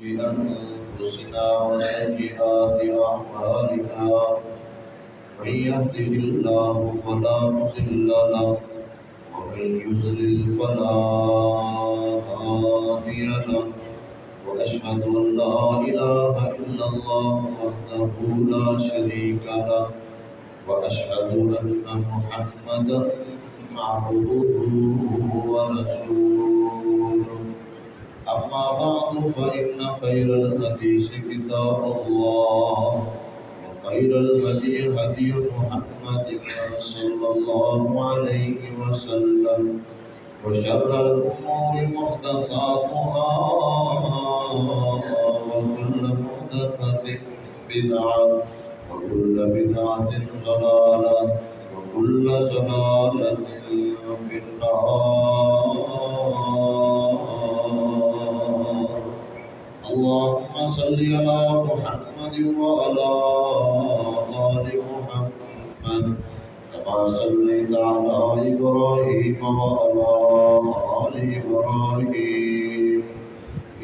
أنفسنا وسيئات أعمالنا من يهده الله فلا مضل له ومن يضلل فلا هادي له وأشهد أن لا إله إلا الله وحده لا شريك له وأشهد أن محمدا عبده ورسوله أما بعد فإن خير الحديث كتاب الله وخير الهدي هدي محمد صلى الله عليه وسلم وشر الأمور محدثاتها وكل محدثة بدعة وكل بدعة ضلالة وكل ضلالة في النار. اللهم صل على محمد وعلى آل محمد كما صليت على إبراهيم وعلى آل إبراهيم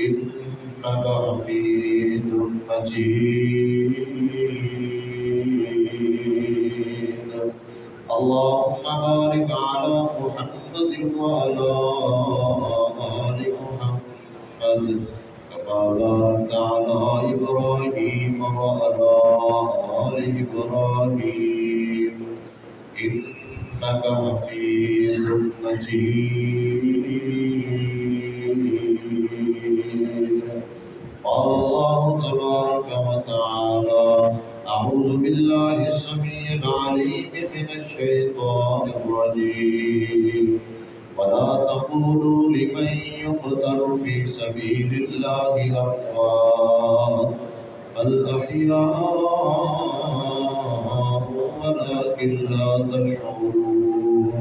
إنك حميد مجيد. اللهم بارك على محمد وعلى آل محمد كما باركت على إبراهيم وعلى آل إبراهيم إنك حميد مجيد. قال الله تبارك وتعالى: أعوذ بالله السميع العليم من الشيطان الرجيم. ولا تقولوا لمن يقتل في سبيل الله أموات بل أحياء ولكن لا تشعرون.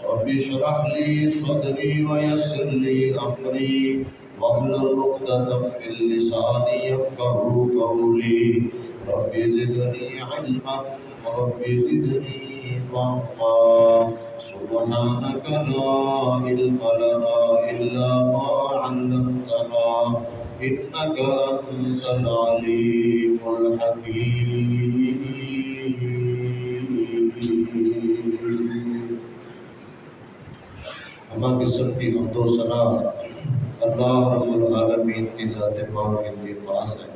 رب اشرح لي صدري ويسر لي أمري واحلل عقدة من لساني يفقهوا قولي. رب زدني علما رب زدني فهما. سبحانك لا علم لنا إلا ما علمتنا إنك أنت العليم الحكيم. ہمہ قسم کی حمد و ثنا اللہ رب العالمین کی ذات پاک کے پاس ہے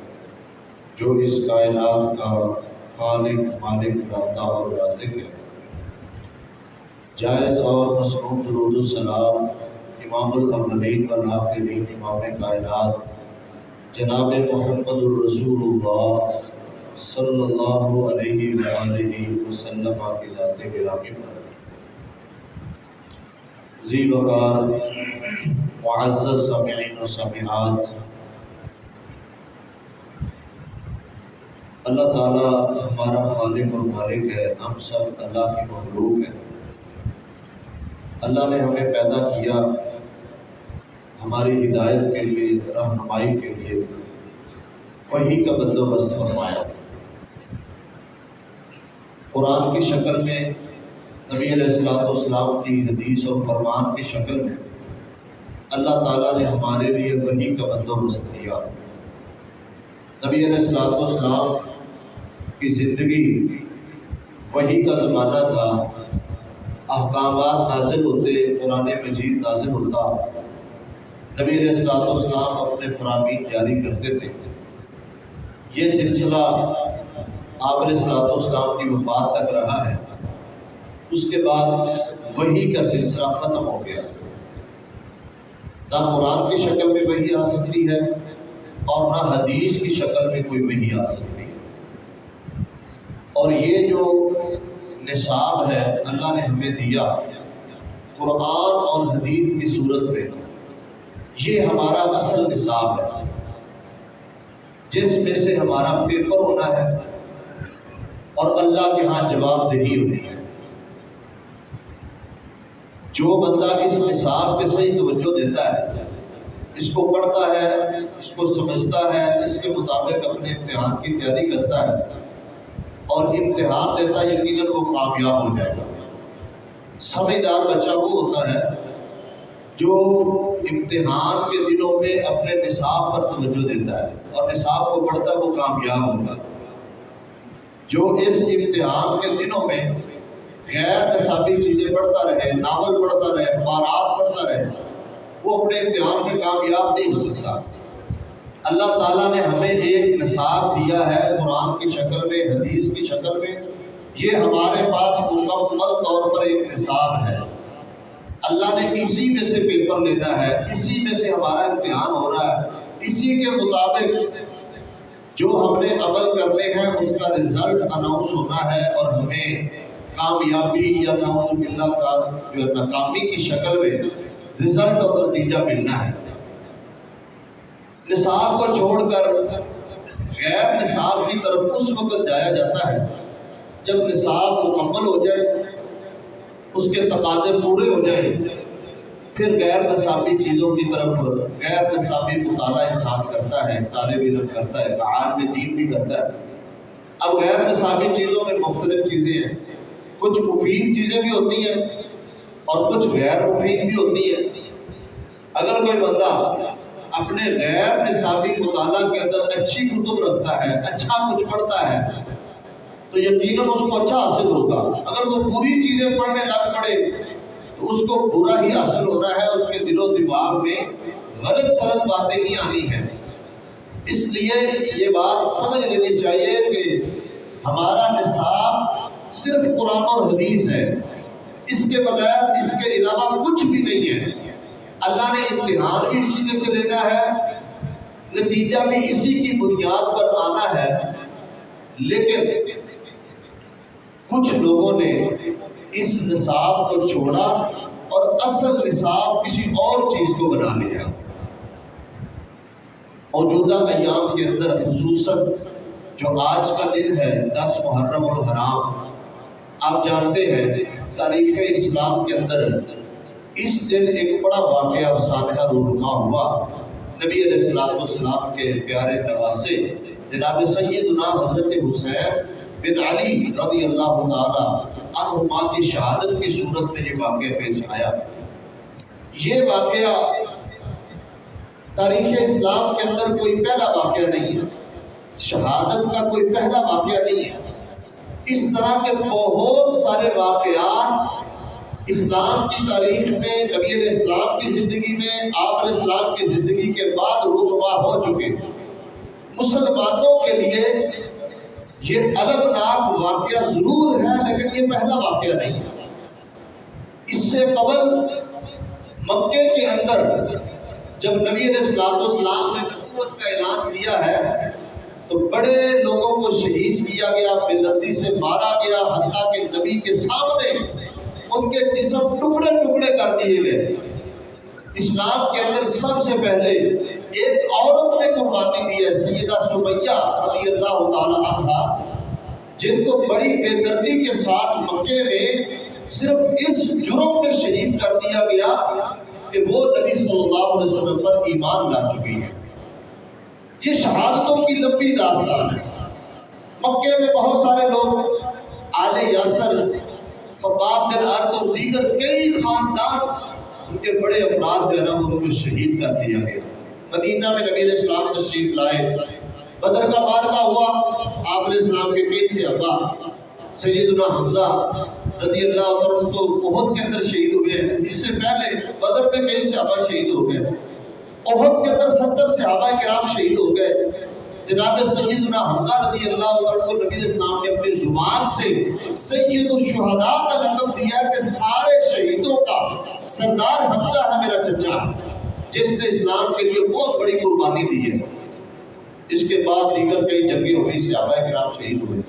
جو اس کائنات کا خالق مالک داتا اور رازق ہے. جائز اور مصنون درود السلام امام الاولین والآخرین امام کائنات جناب محمد الرسول اللہ صلی اللہ علیہ وآلہ وسلم کی ذات گرامی پر ذی وقار معزز سامعین و سامعات، اللہ تعالیٰ ہمارا خالق اور مالک ہے. ہم سب اللہ کی مخلوق ہیں. اللہ نے ہمیں پیدا کیا ہماری ہدایت کے لیے، رہنمائی کے لیے. وحی کا بندوبست فرمایا. قرآن کی شکل میں، نبی علیہ السلام کی حدیث اور فرمان کی شکل میں اللہ تعالیٰ نے ہمارے لیے وحی کا بندوبست کیا. نبی علیہ السلام کی زندگی وحی کا زمانہ تھا. احکامات نازل ہوتے، قرآن مجید نازل ہوتا، نبی علیہ السلام اپنے فرامین جاری کرتے تھے. یہ سلسلہ آپ علیہ السلام کی وفات تک رہا ہے. اس کے بعد وحی کا سلسلہ ختم ہو گیا. نہ قرآن کی شکل میں وحی آ سکتی ہے اور نہ حدیث کی شکل میں کوئی وحی آ سکتی ہے. اور یہ جو نصاب ہے اللہ نے ہمیں دیا قرآن اور حدیث کی صورت میں، یہ ہمارا اصل نصاب ہے جس میں سے ہمارا پیپر ہونا ہے اور اللہ کے ہاں جواب دہی ہونی ہے. جو بندہ اس نصاب پہ صحیح توجہ دیتا ہے، اس کو پڑھتا ہے، اس کو سمجھتا ہے، اس کے مطابق اپنے امتحان کی تیاری کرتا ہے اور امتحان دیتا ہے، یقیناً وہ کامیاب ہو جائے گا. سمجھدار بچہ وہ ہوتا ہے جو امتحان کے دنوں میں اپنے نصاب پر توجہ دیتا ہے اور نصاب کو پڑھتا ہے وہ کامیاب ہوگا۔ جو اس امتحان کے دنوں میں غیر نصابی چیزیں پڑھتا رہے، ناول پڑھتا رہے، اخبارات پڑھتا رہے، وہ اپنے امتحان میں کامیاب نہیں ہو سکتا۔ اللہ تعالیٰ نے ہمیں ایک نصاب دیا ہے قرآن کی شکل میں، حدیث کی شکل میں، یہ ہمارے پاس مکمل طور پر ایک نصاب ہے۔ اللہ نے اسی میں سے پیپر لینا ہے، اسی میں سے ہمارا امتحان ہو رہا ہے، اسی کے مطابق جو ہم نے عمل کرنے ہیں اس کا رزلٹ اناؤنس ہونا ہے اور ہمیں کامیابی یا نعوذ باللہ کا جو ناکامی کی شکل میں رزلٹ اور نتیجہ ملنا ہے۔ نصاب کو چھوڑ کر غیر نصاب کی طرف اس وقت جایا جاتا ہے جب نصاب مکمل ہو جائے، اس کے تقاضے پورے ہو جائیں، پھر غیر نصابی چیزوں کی طرف غیر نصابی مطالعہ انسان کرتا ہے، طالب علم کرتا ہے، عالم دین بھی کرتا ہے۔ اب غیر نصابی چیزوں میں مختلف چیزیں ہیں، کچھ مفید چیزیں بھی ہوتی ہیں اور کچھ غیر مفید بھی ہوتی ہیں۔ اگر کوئی بندہ اپنے غیر نصابی مطالعہ کے اندر اچھی کتب رکھتا ہے، اچھا کچھ پڑھتا ہے، تو یقیناً اس کو اچھا حاصل ہوگا۔ اگر وہ بری چیزیں پڑھنے لگ پڑے تو اس کو برا ہی حاصل ہونا ہے، اس کے دل و دماغ میں غلط سلط باتیں ہی آنی ہیں۔ اس لیے یہ بات سمجھ لینی چاہیے کہ ہمارا نصاب صرف قرآن اور حدیث ہے، اس کے بغیر، اس کے علاوہ کچھ بھی نہیں ہے۔ اللہ نے امتحان بھی اسی میں سے لینا ہے، نتیجہ بھی اسی کی بنیاد پر آنا ہے، لیکن کچھ لوگوں نے اس نصاب کو چھوڑا اور اصل نصاب کسی اور چیز کو بنا لیا۔ موجودہ ایام کے اندر خصوصاً جو آج کا دن ہے 10 محرم الحرام، آپ جانتے ہیں تاریخ اسلام کے اندر اس دن ایک بڑا واقعہ سانحہ رونما ہوا۔ نبی علیہ السلام کے پیارے نواسے جناب سیدنا حضرت حسین بن علی رضی اللہ تعالی عنہما کی شہادت کی صورت میں یہ واقعہ پیش آیا۔ یہ واقعہ تاریخ اسلام کے اندر کوئی پہلا واقعہ نہیں ہے، شہادت کا کوئی پہلا واقعہ نہیں ہے۔ اس طرح کے بہت سارے واقعات اسلام کی تاریخ میں، نبی علیہ السلام کی زندگی میں، آپ علیہ السلام کی زندگی کے بعد رونما ہو چکے۔ مسلمانوں کے لیے یہ المناک واقعہ ضرور ہے، لیکن یہ پہلا واقعہ نہیں ہے۔ اس سے قبل مکے کے اندر جب نبی علیہ السلام نے نبوت کا اعلان کیا ہے تو بڑے لوگوں کو شہید کیا گیا، بے دردی سے مارا گیا، حتیٰ کہ نبی کے سامنے ان کے جسم ٹکڑے ٹکڑے کر دیے گئے۔ اسلام کے اندر سب سے پہلے ایک عورت نے قربانی دی ہے، سیدہ سمیہ رضی اللہ تعالی عنہا، جن کو بڑی بے دردی کے ساتھ مکے میں صرف اس جرم میں شہید کر دیا گیا کہ وہ نبی صلی اللہ علیہ وسلم پر ایمان لا چکی ہے۔ یہ شہادتوں کی لمبی داستان ہے۔ مکے میں بہت سارے لوگ، آل یاسر، خباب بن ارد اور دیگر کئی خاندان، ان کے بڑے افراد جو ہے نا ان کو شہید کر دیا گیا۔ مدینہ میں نبی علیہ السلام تشریف لائے، بدر کا معرکہ ہوا، آپ علیہ السلام کے کئی صحابہ، سیدنا حمزہ رضی اللہ عنہ ان کو احد کے اندر شہید ہو گئے۔ اس سے پہلے بدر میں کئی صحابہ شہید ہو گئے، احد کے اندر 70 صحابہ کرام شہید ہو گئے۔ جناب سیدنا حمزہ رضی اللہ عنہ کو نبی علیہ السلام نے اپنی زبان سے سید الشہداء کا لقب دیا کہ سارے شہیدوں کا سردار حمزہ ہے میرا چچا، جس نے اسلام کے لیے بہت بڑی قربانی دی ہے۔ اس کے بعد دیگر کئی جنگیں ہوئی، صحابہ کرام شہید ہوئے،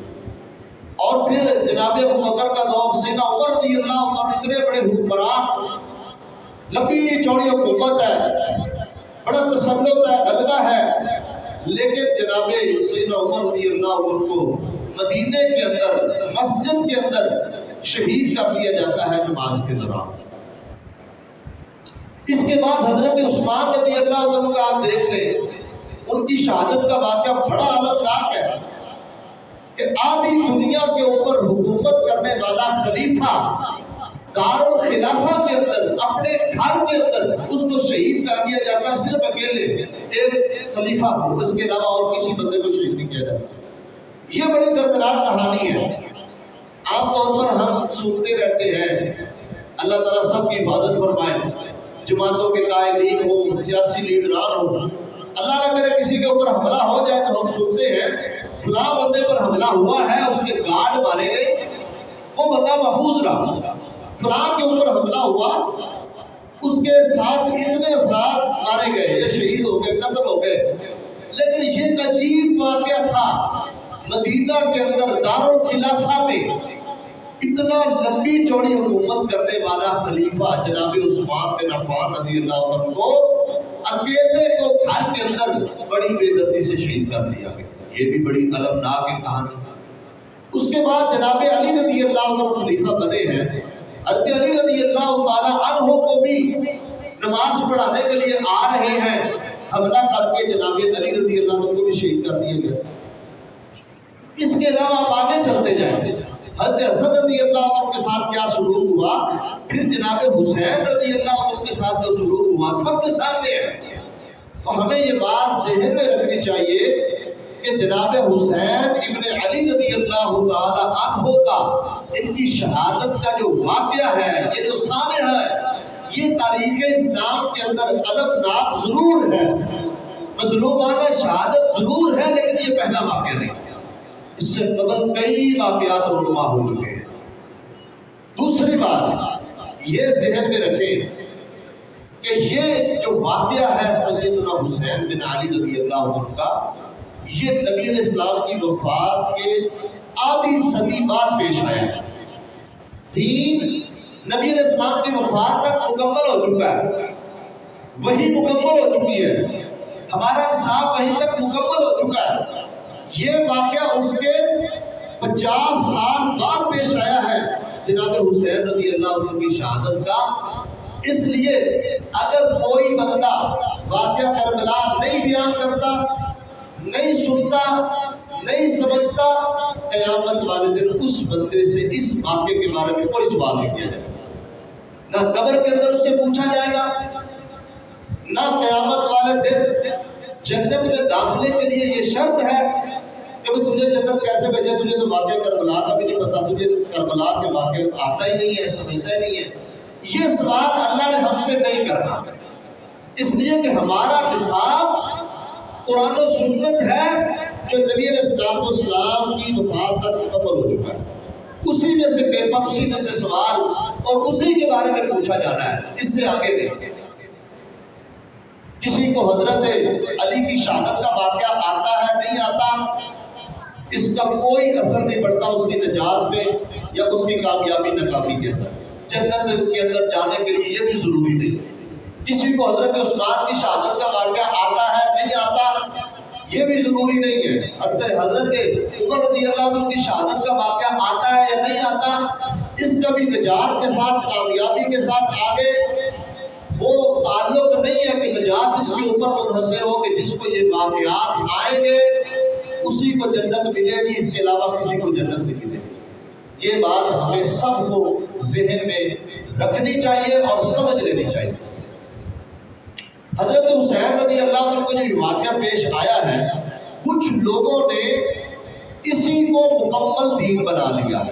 اور پھر جناب ابوبکر کا دور، سیدنا عمر رضی اللہ عنہ اتنے بڑے حکمران، لمبی چوڑی حکومت ہے، بڑا تسلط ہے، غلبہ ہے، لیکن جناب سیدنا عمر رضی اللہ عنہ کو مدینے کے اندر مسجد کے اندر شہید کر دیا جاتا ہے نماز کے دوران۔ اس کے بعد حضرت عثمان رضی اللہ عنہ کا آپ دیکھ لیں، ان کی شہادت کا واقعہ بڑا المناک ہے کہ آدھی دنیا کے اوپر حکومت کرنے والا خلیفہ دارالخلافہ کے اندر اپنے گھر کے اندر اس کو شہید کر دیا جاتا ہے، صرف اکیلے ایک خلیفہ کو، اس کے علاوہ اور کسی بندے کو شہید نہیں کیا جاتا۔ یہ بڑی دردناک کہانی ہے۔ عام طور پر ہم سنتے رہتے ہیں، اللہ تعالیٰ سب کی حفاظت فرمائے، جماعتوں کے قائدین ہو، سیاسی لیڈران ہو، اللہ نہ کرے کسی کے اوپر حملہ ہو جائے تو ہم سنتے ہیں فلاں بندے پر حملہ ہوا ہے، اس کے گارڈ مارے گئے، وہ بندہ محفوظ رہا۔ فلاں کے اوپر حملہ ہوا، اس کے ساتھ اتنے افراد مارے گئے یا شہید ہو گئے، قتل ہو گئے۔ لیکن یہ ایک عجیب واقعہ تھا، مدینہ کے اندر دارالخلافہ میں اتنا لمبی چوڑی حکومت کرنے والا خلیفہ جناب عثمان بن عفان رضی اللہ عنہ کو اکیلے کو گھر کے اندر بڑی بے دردی سے شہید کر دیا گیا۔ یہ بھی بڑی المناک کہانی۔ اس کے بعد جناب علی رضی اللہ عنہ خلیفہ بنے ہیں۔ حضرت علی رضی اللہ تعالیٰ عنہ کو بھی نماز پڑھانے کے لیے آ رہے ہیں، حملہ کر کے جناب علی رضی اللہ عنہ کو بھی شہید کر دیا گیا۔ اس کے علاوہ آپ آگے چلتے جائیں، حضرت حسن رضی اللہ عنہ کے ساتھ کیا سلوک ہوا، پھر جناب حسین رضی اللہ عنہ کے ساتھ جو سلوک ہوا سب کے سامنے ہے۔ تو ہمیں یہ بات ذہن میں رکھنی چاہیے کہ جناب حسین ابن علی رضی اللہ تعالی عنہ کا ان کی شہادت کا جو واقعہ ہے، یہ جو سانحہ ہے، یہ تاریخ اسلام کے اندر المناک ضرور ہے، مظلومانہ شہادت ضرور ہے، لیکن یہ پہلا واقعہ نہیں۔ اس سے قبل کئی واقعات رونما ہو چکے ہیں۔ دوسری بات یہ ذہن میں رکھیں کہ یہ جو واقعہ ہے سیدنا حسین بن علی رضی اللہ عنہ کا، یہ نبی علیہ السلام کی وفات کے آدھی صدی بعد پیش آیا ہے۔ دین نبی علیہ السلام کی وفات تک مکمل ہو چکا ہے، وہی مکمل ہو چکی ہے، ہمارا نصاب وہیں تک مکمل ہو چکا ہے۔ یہ واقعہ اس کے 50 سال بعد پیش آیا ہے جناب حسین رضی اللہ عنہ کی شہادت کا۔ اس لیے اگر کوئی بندہ واقعہ کربلا نہیں بیان کرتا، نہیں سنتا، نہیں سمجھتا، قیامت والے دن اس بندے سے اس واقعے کے بارے میں کوئی سوال نہیں کیا جائے گا، نہ قبر کے اندر اس سے پوچھا جائے گا، نہ قیامت والے دن جنت میں داخلے کے لیے یہ شرط ہے کہ تجھے جنت کیسے بھیجے، تجھے تو واقعہ کربلا کا بھی نہیں پتا، تجھے کربلا کے واقعے آتا ہی نہیں ہے، سمجھتا ہی نہیں ہے۔ یہ سوال اللہ نے ہم سے نہیں کرنا، اس لیے کہ ہمارا نصاب قرآن و سنت ہے جو نبی علیہ السلام کی وفات تک مکمل ہو چکا ہے۔ اسی میں سے پیپر، اسی میں سے سوال اور اسی کے بارے میں پوچھا جانا ہے، اس سے آگے دیکھیں۔ کسی کو حضرت علی کی شہادت کا واقعہ آتا ہے نہیں آتا، اس کا کوئی اثر نہیں پڑتا اس کی نجات پہ یا اس کی کامیابی ناکامی کے اندر، جنت کے اندر جانے کے لیے یہ بھی ضروری نہیں۔ کسی کو حضرت عثمان کی شہادت کا واقعہ آتا ہے نہیں آتا، یہ بھی ضروری نہیں ہے۔ حضرت عمر رضی اللہ عنہ کی شہادت کا واقعہ آتا ہے یا نہیں آتا، اس کا بھی نجات کے ساتھ، کامیابی کے ساتھ آگے وہ تعلق نہیں ہے کہ نجات اس کے اوپر منحصر ہو کہ جس کو یہ واقعات آئیں گے اسی کو جنت ملے گی، اس کے علاوہ کسی کو جنت نہیں ملے گی۔ یہ بات ہمیں سب کو ذہن میں رکھنی چاہیے اور سمجھ لینی چاہیے۔ حضرت حسین رضی اللہ عنہ کو جو واقعہ پیش آیا ہے، کچھ لوگوں نے اسی کو مکمل دین بنا لیا ہے۔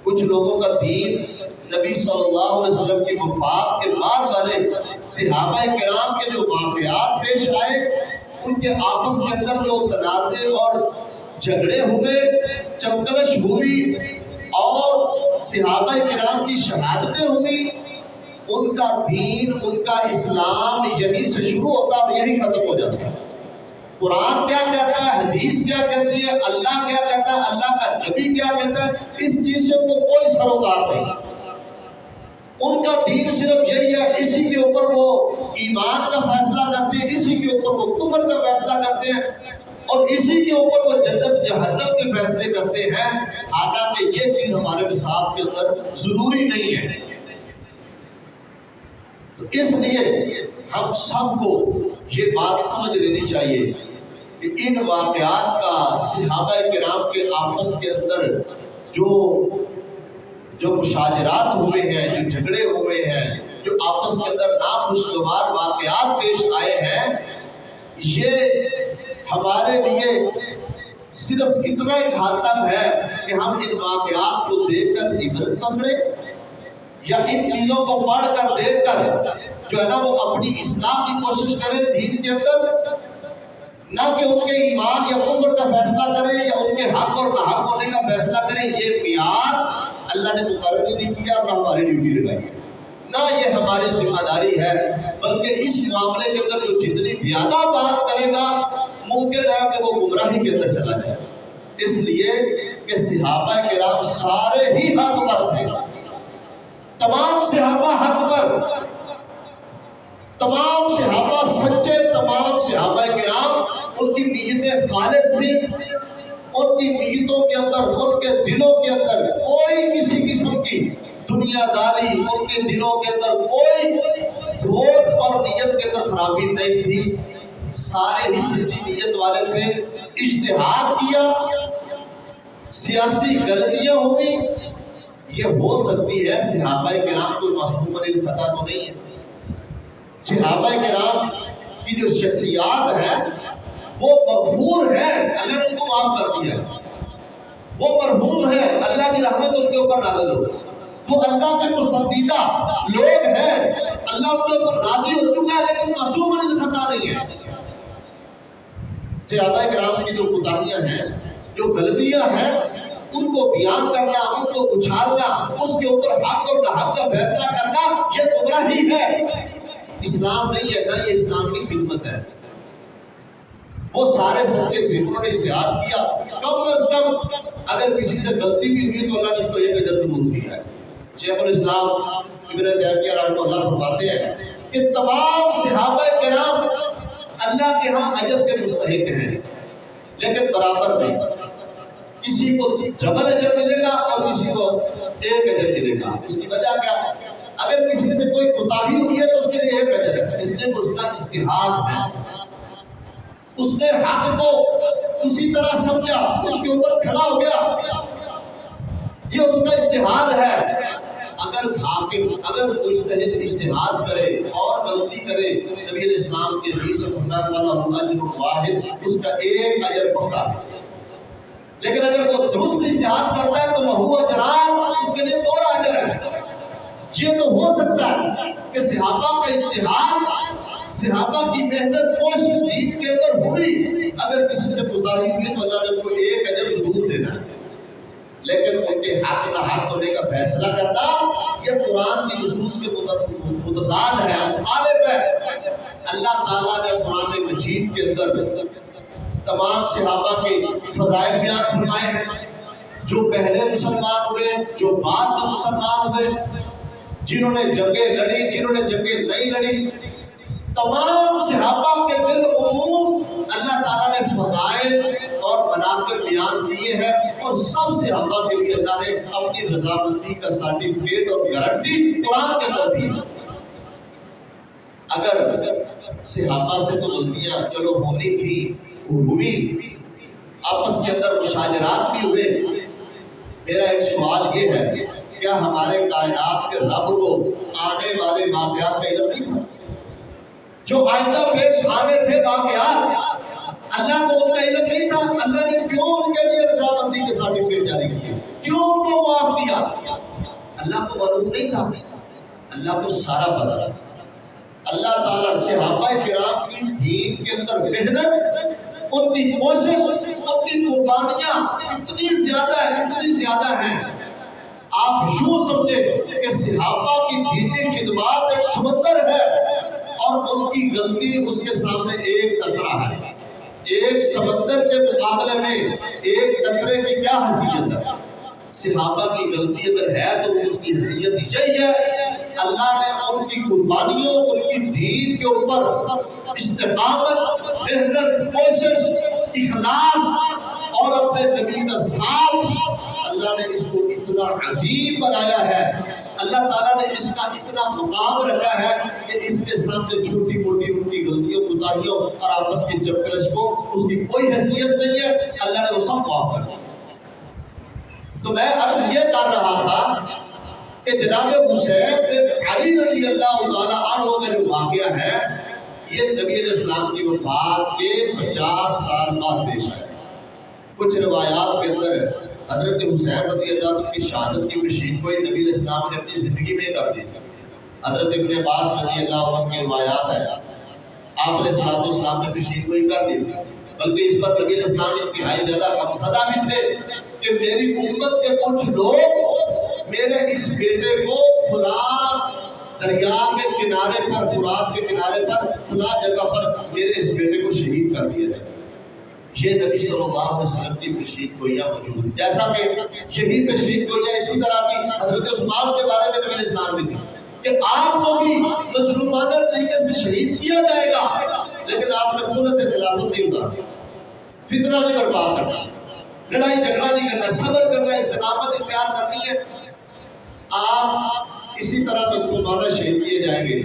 کچھ لوگوں کا دین نبی صلی اللہ علیہ وسلم کی وفات کے بعد والے صحابہ کرام کے جو واقعات پیش آئے، ان کے آپس کے اندر جو تنازع اور جھگڑے ہوئے، چمکلش ہوئی اور صحابہ کرام کی شہادتیں ہوئی، ان کا دین، ان کا اسلام یہیں سے شروع ہوتا اور یہیں ختم ہو جاتا ہے۔ قرآن کیا کہتا ہے، حدیث کیا کہتی ہے، اللہ کیا کہتا ہے، اللہ کا نبی کیا کہتا ہے، اس چیز سے کو کوئی سروکار نہیں۔ ان کا دین صرف یہی ہے، اسی کے اوپر وہ ایمان کا فیصلہ کرتے ہیں، اسی کے اوپر وہ کفر کا فیصلہ کرتے ہیں اور اسی کے اوپر وہ جنت جہنم کے فیصلے کرتے ہیں، حالانکہ یہ چیز ہمارے نصاب کے اندر ضروری نہیں ہے۔ تو اس لیے ہم سب کو یہ بات سمجھ لینی چاہیے کہ ان واقعات کا صحابہ کرام کے آپس کے اندر جو جو مشاجرات ہوئے ہیں، جو جھگڑے ہوئے ہیں، جو آپس کے اندر ناخوشگوار واقعات پیش آئے ہیں، یہ ہمارے لیے صرف اتنا ہی گھاتک ہے کہ ہم ان واقعات کو دیکھ کر عبرت پکڑیں، یا ان چیزوں کو پڑھ کر دیکھ کر جو ہے نا وہ اپنی اصلاح کی کوشش کریں دین کے اندر، نہ کہ ان کے ایمان یا کفر کا فیصلہ کریں یا ان کے حق اور ناحق ہونے کا فیصلہ کریں۔ یہ معیار اللہ نے مقرر نہیں کیا اور نہ ہماری ڈیوٹی لگائی ہے، نہ یہ ہماری ذمہ داری ہے، بلکہ اس معاملے کے اندر جو جتنی زیادہ بات کرے گا ممکن ہے کہ وہ گمراہی کے اندر چلا جائے، اس لیے کہ صحابہ کرام سارے ہی حق پر تھے، تمام صحابہ حق پر، تمام صحابہ سچے، تمام صحابہ کرام ان کی نیتیں خالص تھیں، ان کی نیتوں کے اندر، ان کے دلوں کے اندر کوئی کسی قسم کی دنیا داری، ان کے دلوں کے اندر کوئی ووٹ اور نیت کے اندر خرابی نہیں تھی، سارے ہی سچی نیت والے تھے۔ اجتہاد کیا، سیاسی غلطیاں ہوئی، یہ ہو سکتی ہے، صحابہ کرام کوئی معصوم خطا تو نہیں ہے۔ صحابہ کرام کی جو شخصیات ہیں وہ مغفور ہیں، اللہ نے ان کو معاف کر دیا، وہ مرحوم ہیں، اللہ کی رحمت ان کے اوپر نازل ہو، وہ اللہ کے پسندیدہ لوگ ہیں، اللہ ان کے اوپر راضی ہو چکا ہے، لیکن معصوم خطا نہیں ہے۔ صحابہ کرام کی جو کوتاہیاں ہیں، جو غلطیاں ہیں، ان کو بیان کرنا، ان کو اچھالنا، اس کے اوپر حق اور ناحق کا فیصلہ کرنا، یہ گمراہی ہے، اسلام نہیں ہے، نہ یہ اسلام کی خدمت ہے۔ وہ سارے سچے تھے، انہوں نے اجتہاد کیا، کم از کم اگر کسی سے غلطی بھی ہوئی تو اللہ نے اس کو ایک اجر ضرور دیا ہے۔ شیخ الاسلام ابن تیمیہ رحمہ اللہ فرماتے ہیں کہ تمام صحابہ کرام اللہ کے ہاں اجر کے مستحق ہیں، لیکن برابر نہیں، کسی کو ڈبل اجر ملے گا اور کسی کو ایک اجر ملے گا۔ اس کی وجہ کیا ہے؟ اگر کسی سے کوئی کوتاہی ہوئی ہے تو اس کے لیے ایک اجر ہے، اس لیے اس کا اجتہاد ہے، اس نے حق کو اسی طرح سمجھا، اس کے اوپر کھڑا ہو گیا، یہ اس کا اجتہاد ہے۔ اگر حاکم، اگر مجتہد اجتہاد کرے اور غلطی کرے، نبی علیہ السلام کے حدیث سے فرمایا والا اجر واحد، اس کا ایک اجر پکا ہے، لیکن اگر وہ درست اجتہاد کرتا ہے تو لہو اجران، اس کے لیے 2 اجر ہے۔ یہ تو ہو سکتا ہے کہ صحابہ کا اجتہاد، صحابہ کی محنت کوشش دین کے اندر ہوئی، اگر کسی سے کوتاہی ہوئی تو اللہ نے اس کو ایک اجر ضرور دینا ہے، لیکن ان کے حق نہ حق ہونے کا فیصلہ کرنا یہ قرآن کی نصوص کے متضاد ہے، مخالف ہے۔ اللہ تعالیٰ نے قرآن مجید کے اندر تمام صحابہ کے فضائل بیان فرمائے ہیں، جو پہلے مسلمان ہوئے، جو بعد میں مسلمان ہوئے، جنہوں نے جنگیں لڑی، جنہوں نے جنگیں نہیں لڑی، تمام صحابہ کے بالعموم اللہ تعالیٰ نے فضائل اور مناقب بیان کیے ہیں، اور سب صحابہ کے لیے اللہ نے اپنی رضامندی کا سرٹیفکیٹ اور گارنٹی قرآن کے اندر دی۔ اگر صحابہ سے تو غلطیاں چلو ہونی تھی، ہوئی، آپس کے اندر مشاجرات بھی ہوئے، میرا ایک سوال یہ ہے، کیا ہمارے کائنات کے رب کو آنے والے واقعات کا علم نہیں تھا؟ جو آئندہ پیش آنے تھے واقعات، اللہ کو ان کا علم نہیں تھا؟ اللہ نے کیوں ان کے لیے رضامندی کے سرٹیفکیٹ جاری کیے؟ کیوں ان کو معاف کیا؟ اللہ کو معلوم نہیں تھا؟ اللہ کو سارا پتہ تھا۔ اللہ تعالیٰ صحابہ کرام کی دین کے اندر محنت، ان کی کوشش، ان کی قربانیاں اتنی زیادہ ہیں، آپ یوں سمجھے کہ صحابہ کی دینی خدمات ایک سمندر ہے اور ان کی غلطی اس کے سامنے ایک قطرہ ہے۔ ایک سمندر کے مقابلے میں ایک قطرے کی کیا حیثیت ہے؟ صحابہ کی غلطی اگر ہے تو اس کی حیثیت یہی ہے، اللہ نے ان کی قربانیوں، ان کی دین کے اوپر استقامت، محنت، کوشش، اخلاص اور اپنے نبی کا ساتھ، اللہ نے اس کو اتنا عظیم بنایا ہے، اللہ تعالیٰ نے اس کا اتنا مقام رکھا ہے کہ اس کے سامنے چھوٹی موٹی ان کی غلطیوں، کوتاہیوں اور آپس کی جبکلش کو اس کی کوئی حیثیت نہیں ہے، اللہ نے وہ سب معاف کر دیا۔ تو میں عرض یہ کر رہا تھا کہ جناب حسین بن علی رضی اللہ تعالیٰ عنہ کا جو واقعہ ہے یہ نبی علیہ السلام کی وفات کے 50 سال بعد پیش آیا۔ کچھ روایات کے اندر حضرت حسین رضی اللہ عنہ کی شہادت کی پیشین گوئی نبی علیہ السلام نے اپنی زندگی میں کر دی۔ حضرت ابن عباس رضی اللہ عنہ کی روایات ہے آپ علیہ السلام نے پیشین گوئی کر دی، بلکہ اس پر نبی علیہ السلام انتہائی زیادہ غمزدہ بھی تھے کہ میری امت کے کچھ لوگ میرے اس بیٹے کو فلاں دریا کے کنارے پر، فرات کے کنارے پر، فلاں جگہ پر میرے اس بیٹے کو شہید کر دیا جائے۔ یہ نبی صلی اللہ علیہ وسلم کی تشریح گوئیاں موجود ہیں، جیسا کہ یہی تشریح گوئیاں اسی طرح کی حضرت عثمان کے بارے میں نبی علیہ السلام بھی تھی کہ آپ کو بھی مظلومانہ طریقے سے شہید کیا جائے گا، لیکن آپ نے سنت خلافت نہیں اتاری، فتنہ نہیں برپا کرنا، لڑائی جھگڑا نہیں کرنا، صبر کرنا، استقامت اختیار کرنی ہے، آپ اسی طرح مظلومانہ شہید کیے جائیں گے۔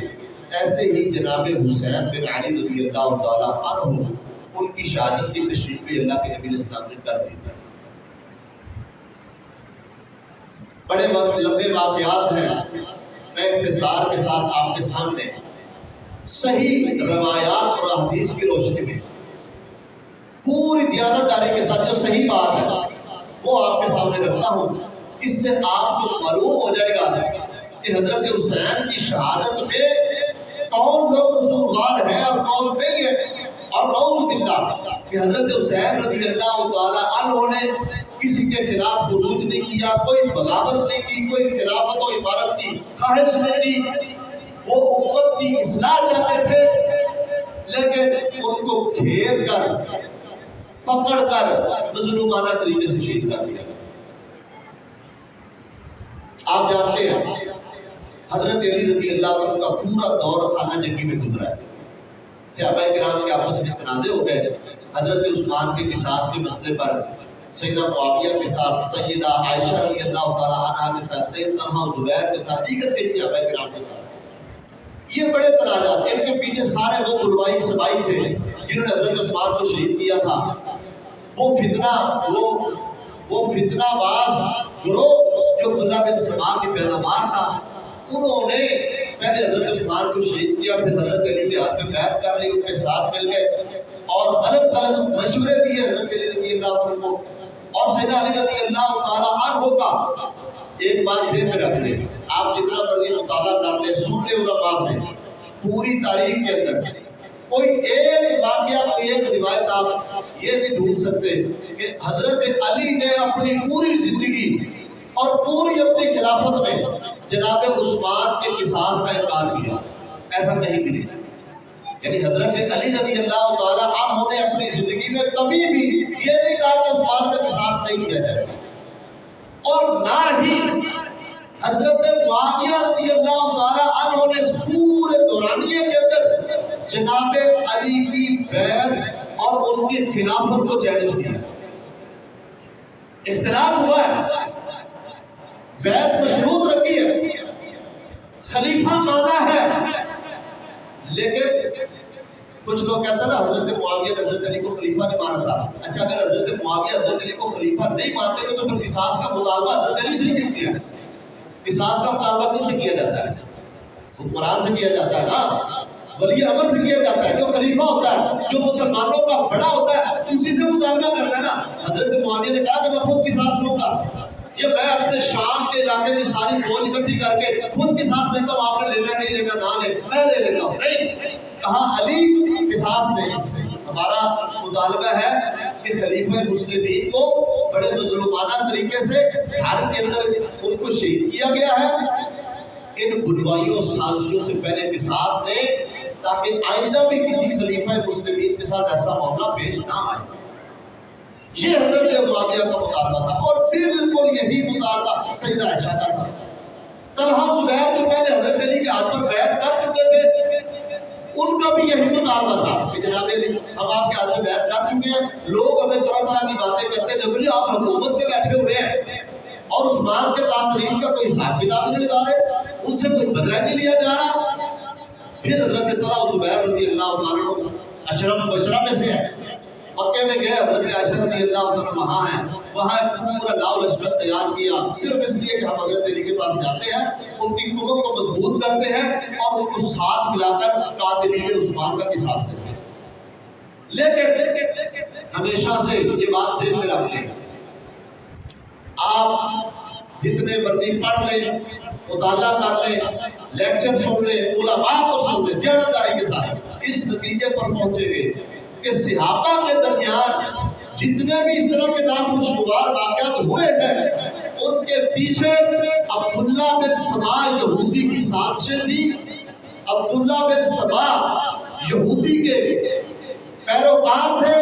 ایسے ہی جناب حسین بن علی رضی اللہ تعالیٰ عنہ ان کی شہادت کی تشریح بھی اللہ کے نبی علیہ السلام نے کر دی۔ بڑے لمبے واقعات ہیں، میں اختصار کے ساتھ آپ کے سامنے صحیح روایات اور احادیث کی روشنی میں پوری دیانتداری کے ساتھ جو صحیح بات ہے وہ آپ کے سامنے رکھتا ہوں۔ اس سے آپ کو معلوم ہو جائے گا کہ حضرت حسین کی شہادت میں کون لوگ قصوروار ہیں اور کون نہیں ہے، اور نعوذ باللہ کہ حضرت حسین رضی اللہ تعالیٰ عنہ نے کسی کے خلاف خروج نہیں کیا، کوئی بغاوت نہیں کی، کوئی خلافت و عمارت کی خواہش نہیں کی، وہ امت کی اصلاح چاہتے تھے، لیکن ان کو گھیر کر پکڑ کر مظلومانہ طریقے سے شہید کر دیا۔ آپ جانتے ہیں حضرت علی رضی اللہ عنہ کا پورا دور خانہ جنگی میں گزرا ہے، صحابہ کرام کے آپس میں تنازع ہو گئے، حضرت عثمان کے قصاص کے مسئلے پر سیدہ معاویہ کے ساتھ، سیدہ عائشہ رضی اللہ تعالیٰ عنہا کے ساتھ، طلحہ زبیر کے ساتھ، دیگر کئی صحابہ کرام کے ساتھ یہ بڑے تنازعات، ان کے پیچھے سارے وہ گلوائی سبائی تھے جنہوں نے حضرت عثمان کو شہید کیا تھا، وہ فتنہ باز گروہ جو عبداللہ بن سبا کی پیداوار تھا، انہوں نے پہلے حضرت عثمان کو شہید کیا، پھر حضرت علی کے ہاتھ میں بیعت کر لی، ان کے ساتھ مل گئے اور غلط غلط مشورے دیے حضرت علی رضی اللہ عنہ کو، اور سیدنا علی رضی اللہ تعالیٰ عنہ کا ایک بات ذہن میں رکھ لیں، آپ جتنا مرضی مطالعہ کرتے ہیں، سن لیں علماء سے، پوری تاریخ کے اندر کوئی ایک واقعہ، کوئی ایک روایت آپ یہ نہیں ڈھونڈ سکتے کہ حضرت علی نے اپنی پوری زندگی اور پوری اپنی خلافت میں جناب عثمان کے قصاص کا انکار کیا، ایسا کہیں بھی نہیں۔ یعنی حضرت علی رضی اللہ تعالیٰ عنہ نے اپنی زندگی میں کبھی بھی یہ نہیں کہا کہ عثمان کا قصاص نہیں کیا جائے، اور نہ ہی حضرت معاویہ رضی اللہ تعالیٰ عنہ نے اس پورے دورانیے کے اندر جناب علی کی بیعت اور ان کی خلافت کو چیلنج کیا۔ اختلاف ہوا ہے، بیعت مشروط رکھی ہے، خلیفہ مانا ہے، لیکن کچھ لوگ کہتے ہیں نا حضرت معاویہ نے حضرت علی کو خلیفہ نہیں مانا تھا۔ اچھا، اگر حضرت معاویہ حضرت علی کو خلیفہ نہیں مانتے تو پھر قصاص کا مطالبہ حضرت علی سے کیوں کیا؟ قصاص کا مطالبہ کس سے کیا جاتا ہے؟ وہ قرآن سے کیا جاتا ہے نا، ولی امر سے کیا جاتا ہے، جو خلیفہ ہوتا ہے، جو مسلمانوں کا بڑا ہوتا ہے، اسی سے مطالبہ کرنا ہے نا۔ حضرت معاویہ نے کہا کہ میں خود قصاص لوں گا، یہ میں اپنے شام کے علاقے کی ساری فوج اکٹھی کر کے خود قصاص لیتا ہوں، آپ نے لینا نہیں لینا نہ لے، میں لے لیتا ہوں۔ نہیں کہا علی قصاص نہیں، ہمارا مطالبہ ہے کہ خلیفہ مسلمین کو بڑے مظلومانہ طریقے سے گھر کے اندر ان کو شہید کیا گیا ہے، ان بدوائیوں سازشوں سے پہلے قصاص لے تاکہ آئندہ بھی کسی خلیفہ مسلمین کے ساتھ ایسا معاملہ پیش نہ آئے۔ یہ حضرت معاویہ کا مطالبہ تھا، اور بالکل یہی مطالبہ سیدہ عائشہ کا تھا۔ طلحہ زبیر جو پہلے حضرت علی کے ہاتھ پر بیعت کر چکے تھے، ان کا بھی یہی مطالبہ تھا کہ جناب علی ہم آپ کے ہاتھ میں بیعت کر چکے ہیں، لوگ ہمیں طرح طرح کی باتیں کرتے ہیں، جب آپ حکومت میں بیٹھے ہوئے ہیں اور عثمان کے قاتلین کا کوئی حساب کتاب نہیں لگا رہے، ان سے کوئی بدلہ نہیں لیا جا رہا۔ پھر حضرت طلحہ زبیر رضی اللہ عنہ اشرف مبشرہ میں سے ہے، مکے میں گئے، حضرت عائشہ رضی اللہ عنہ وہاں ہیں، وہاں ایک پورا لاؤ لشکر تیار کیا صرف اس لیے کہ ہم حضرت علی کے پاس جاتے ہیں، ان کی قوت کو مضبوط کرتے ہیں اور ان کو ساتھ ملا کر قاتلین عثمان کا قصاص کرتے ہیں۔ لیکن ہمیشہ سے یہ بات ذہن میں رکھتے ہیں، آپ جتنے مرضی پڑھ لیں، مطالعہ کر لیں، لیکچر سن لیں، علماء کو سن لیں، دیانتداری کے ساتھ اس نتیجے پر پہنچے گے کہ صحابہ کے درمیان جتنے بھی اس طرح کے ناخوشگوار واقعات ہوئے ہیں، ان کے پیچھے عبداللہ بن سبا یہودی کی سازشیں تھی۔ عبداللہ بن سبا یہودی کے پیروکار تھے،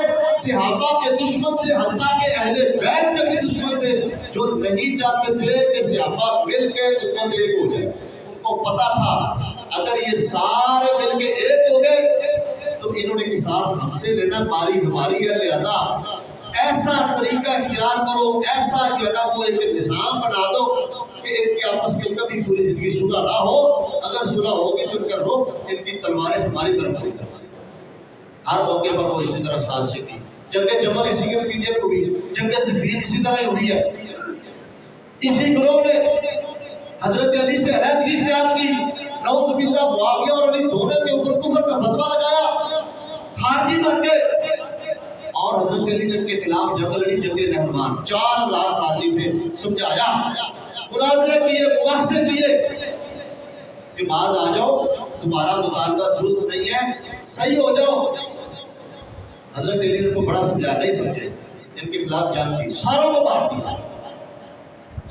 صحابہ کے دشمن تھے، حتیٰ کہ اہل بیت کے بھی دشمن تھے، جو نہیں چاہتے تھے کہ صحابہ مل کے امت ایک ہو جائے۔ ان کو پتا تھا اگر یہ سارے مل کے ایک ہو گئے تو انہوں نے قصاص ہم سے لینا، باری ہماری ہے، لہذا ایسا طریقہ اختیار کرو، ایسا جو ہے نا وہ ایک نظام بنا دو کہ ان کی آپس میں کبھی پوری زندگی صلح نہ ہو، اگر صلح ہوگی تو ان کا رخ، ان کی تلواریں ہماری طرف ہوئی طرف۔ ہر موقع پر وہ اسی طرح سازشیں کی۔ جنگ جمل اسی کے نتیجے کو ہوئی، جنگ صفین اسی طرح ہوئی ہے۔ اسی گروہ نے حضرت علی سے علیحدگی اختیار کی، نعوذ باللہ معاویہ اور علی دونوں کے اوپر کفر کا فتویٰ لگایا، خارجی بن گئے، اور حضرت علی کے خلاف جنگ لڑی، جنگ نہروان۔ 4000 خارجی تھے، سمجھایا، مناظرے کیے، مباحثے کیے کہ بعض آ جاؤ، تمہارا مطالبہ درست نہیں ہے، صحیح ہو جاؤ۔ حضرت علی ان کو بڑا سمجھا، نہیں سمجھے، ان کے خلاف جنگ کی، ساروں کو مار دیا،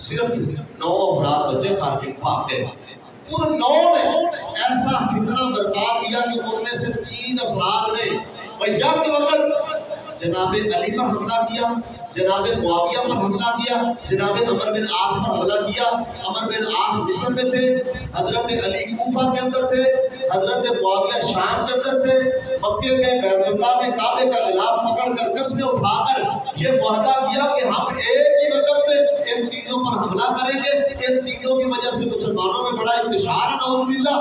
صرف 9 افراد بچے خارجی بھاگ گئے۔ ان 9 نے ایسا فتنہ برپا کیا کہ ان میں سے 3 افراد نے یک وقت جناب علی پر حملہ کیا، جناب معاویہ پر حملہ کیا، جناب عمر بن عاص پر حملہ کیا۔ عمر بن عاص مصر میں تھے، حضرت علی کوفہ کے اندر تھے، حضرت معاویہ شام کے اندر تھے۔ مکے میں بیت اللہ میں کعبے کا غلاف پکڑ کر قسمیں اٹھا کر یہ معاہدہ کیا کہ ہم ایک ہی وقت میں ان تینوں پر حملہ کریں گے۔ ان تینوں کی وجہ سے مسلمانوں میں بڑا انتشار ہے، نعوذ باللہ۔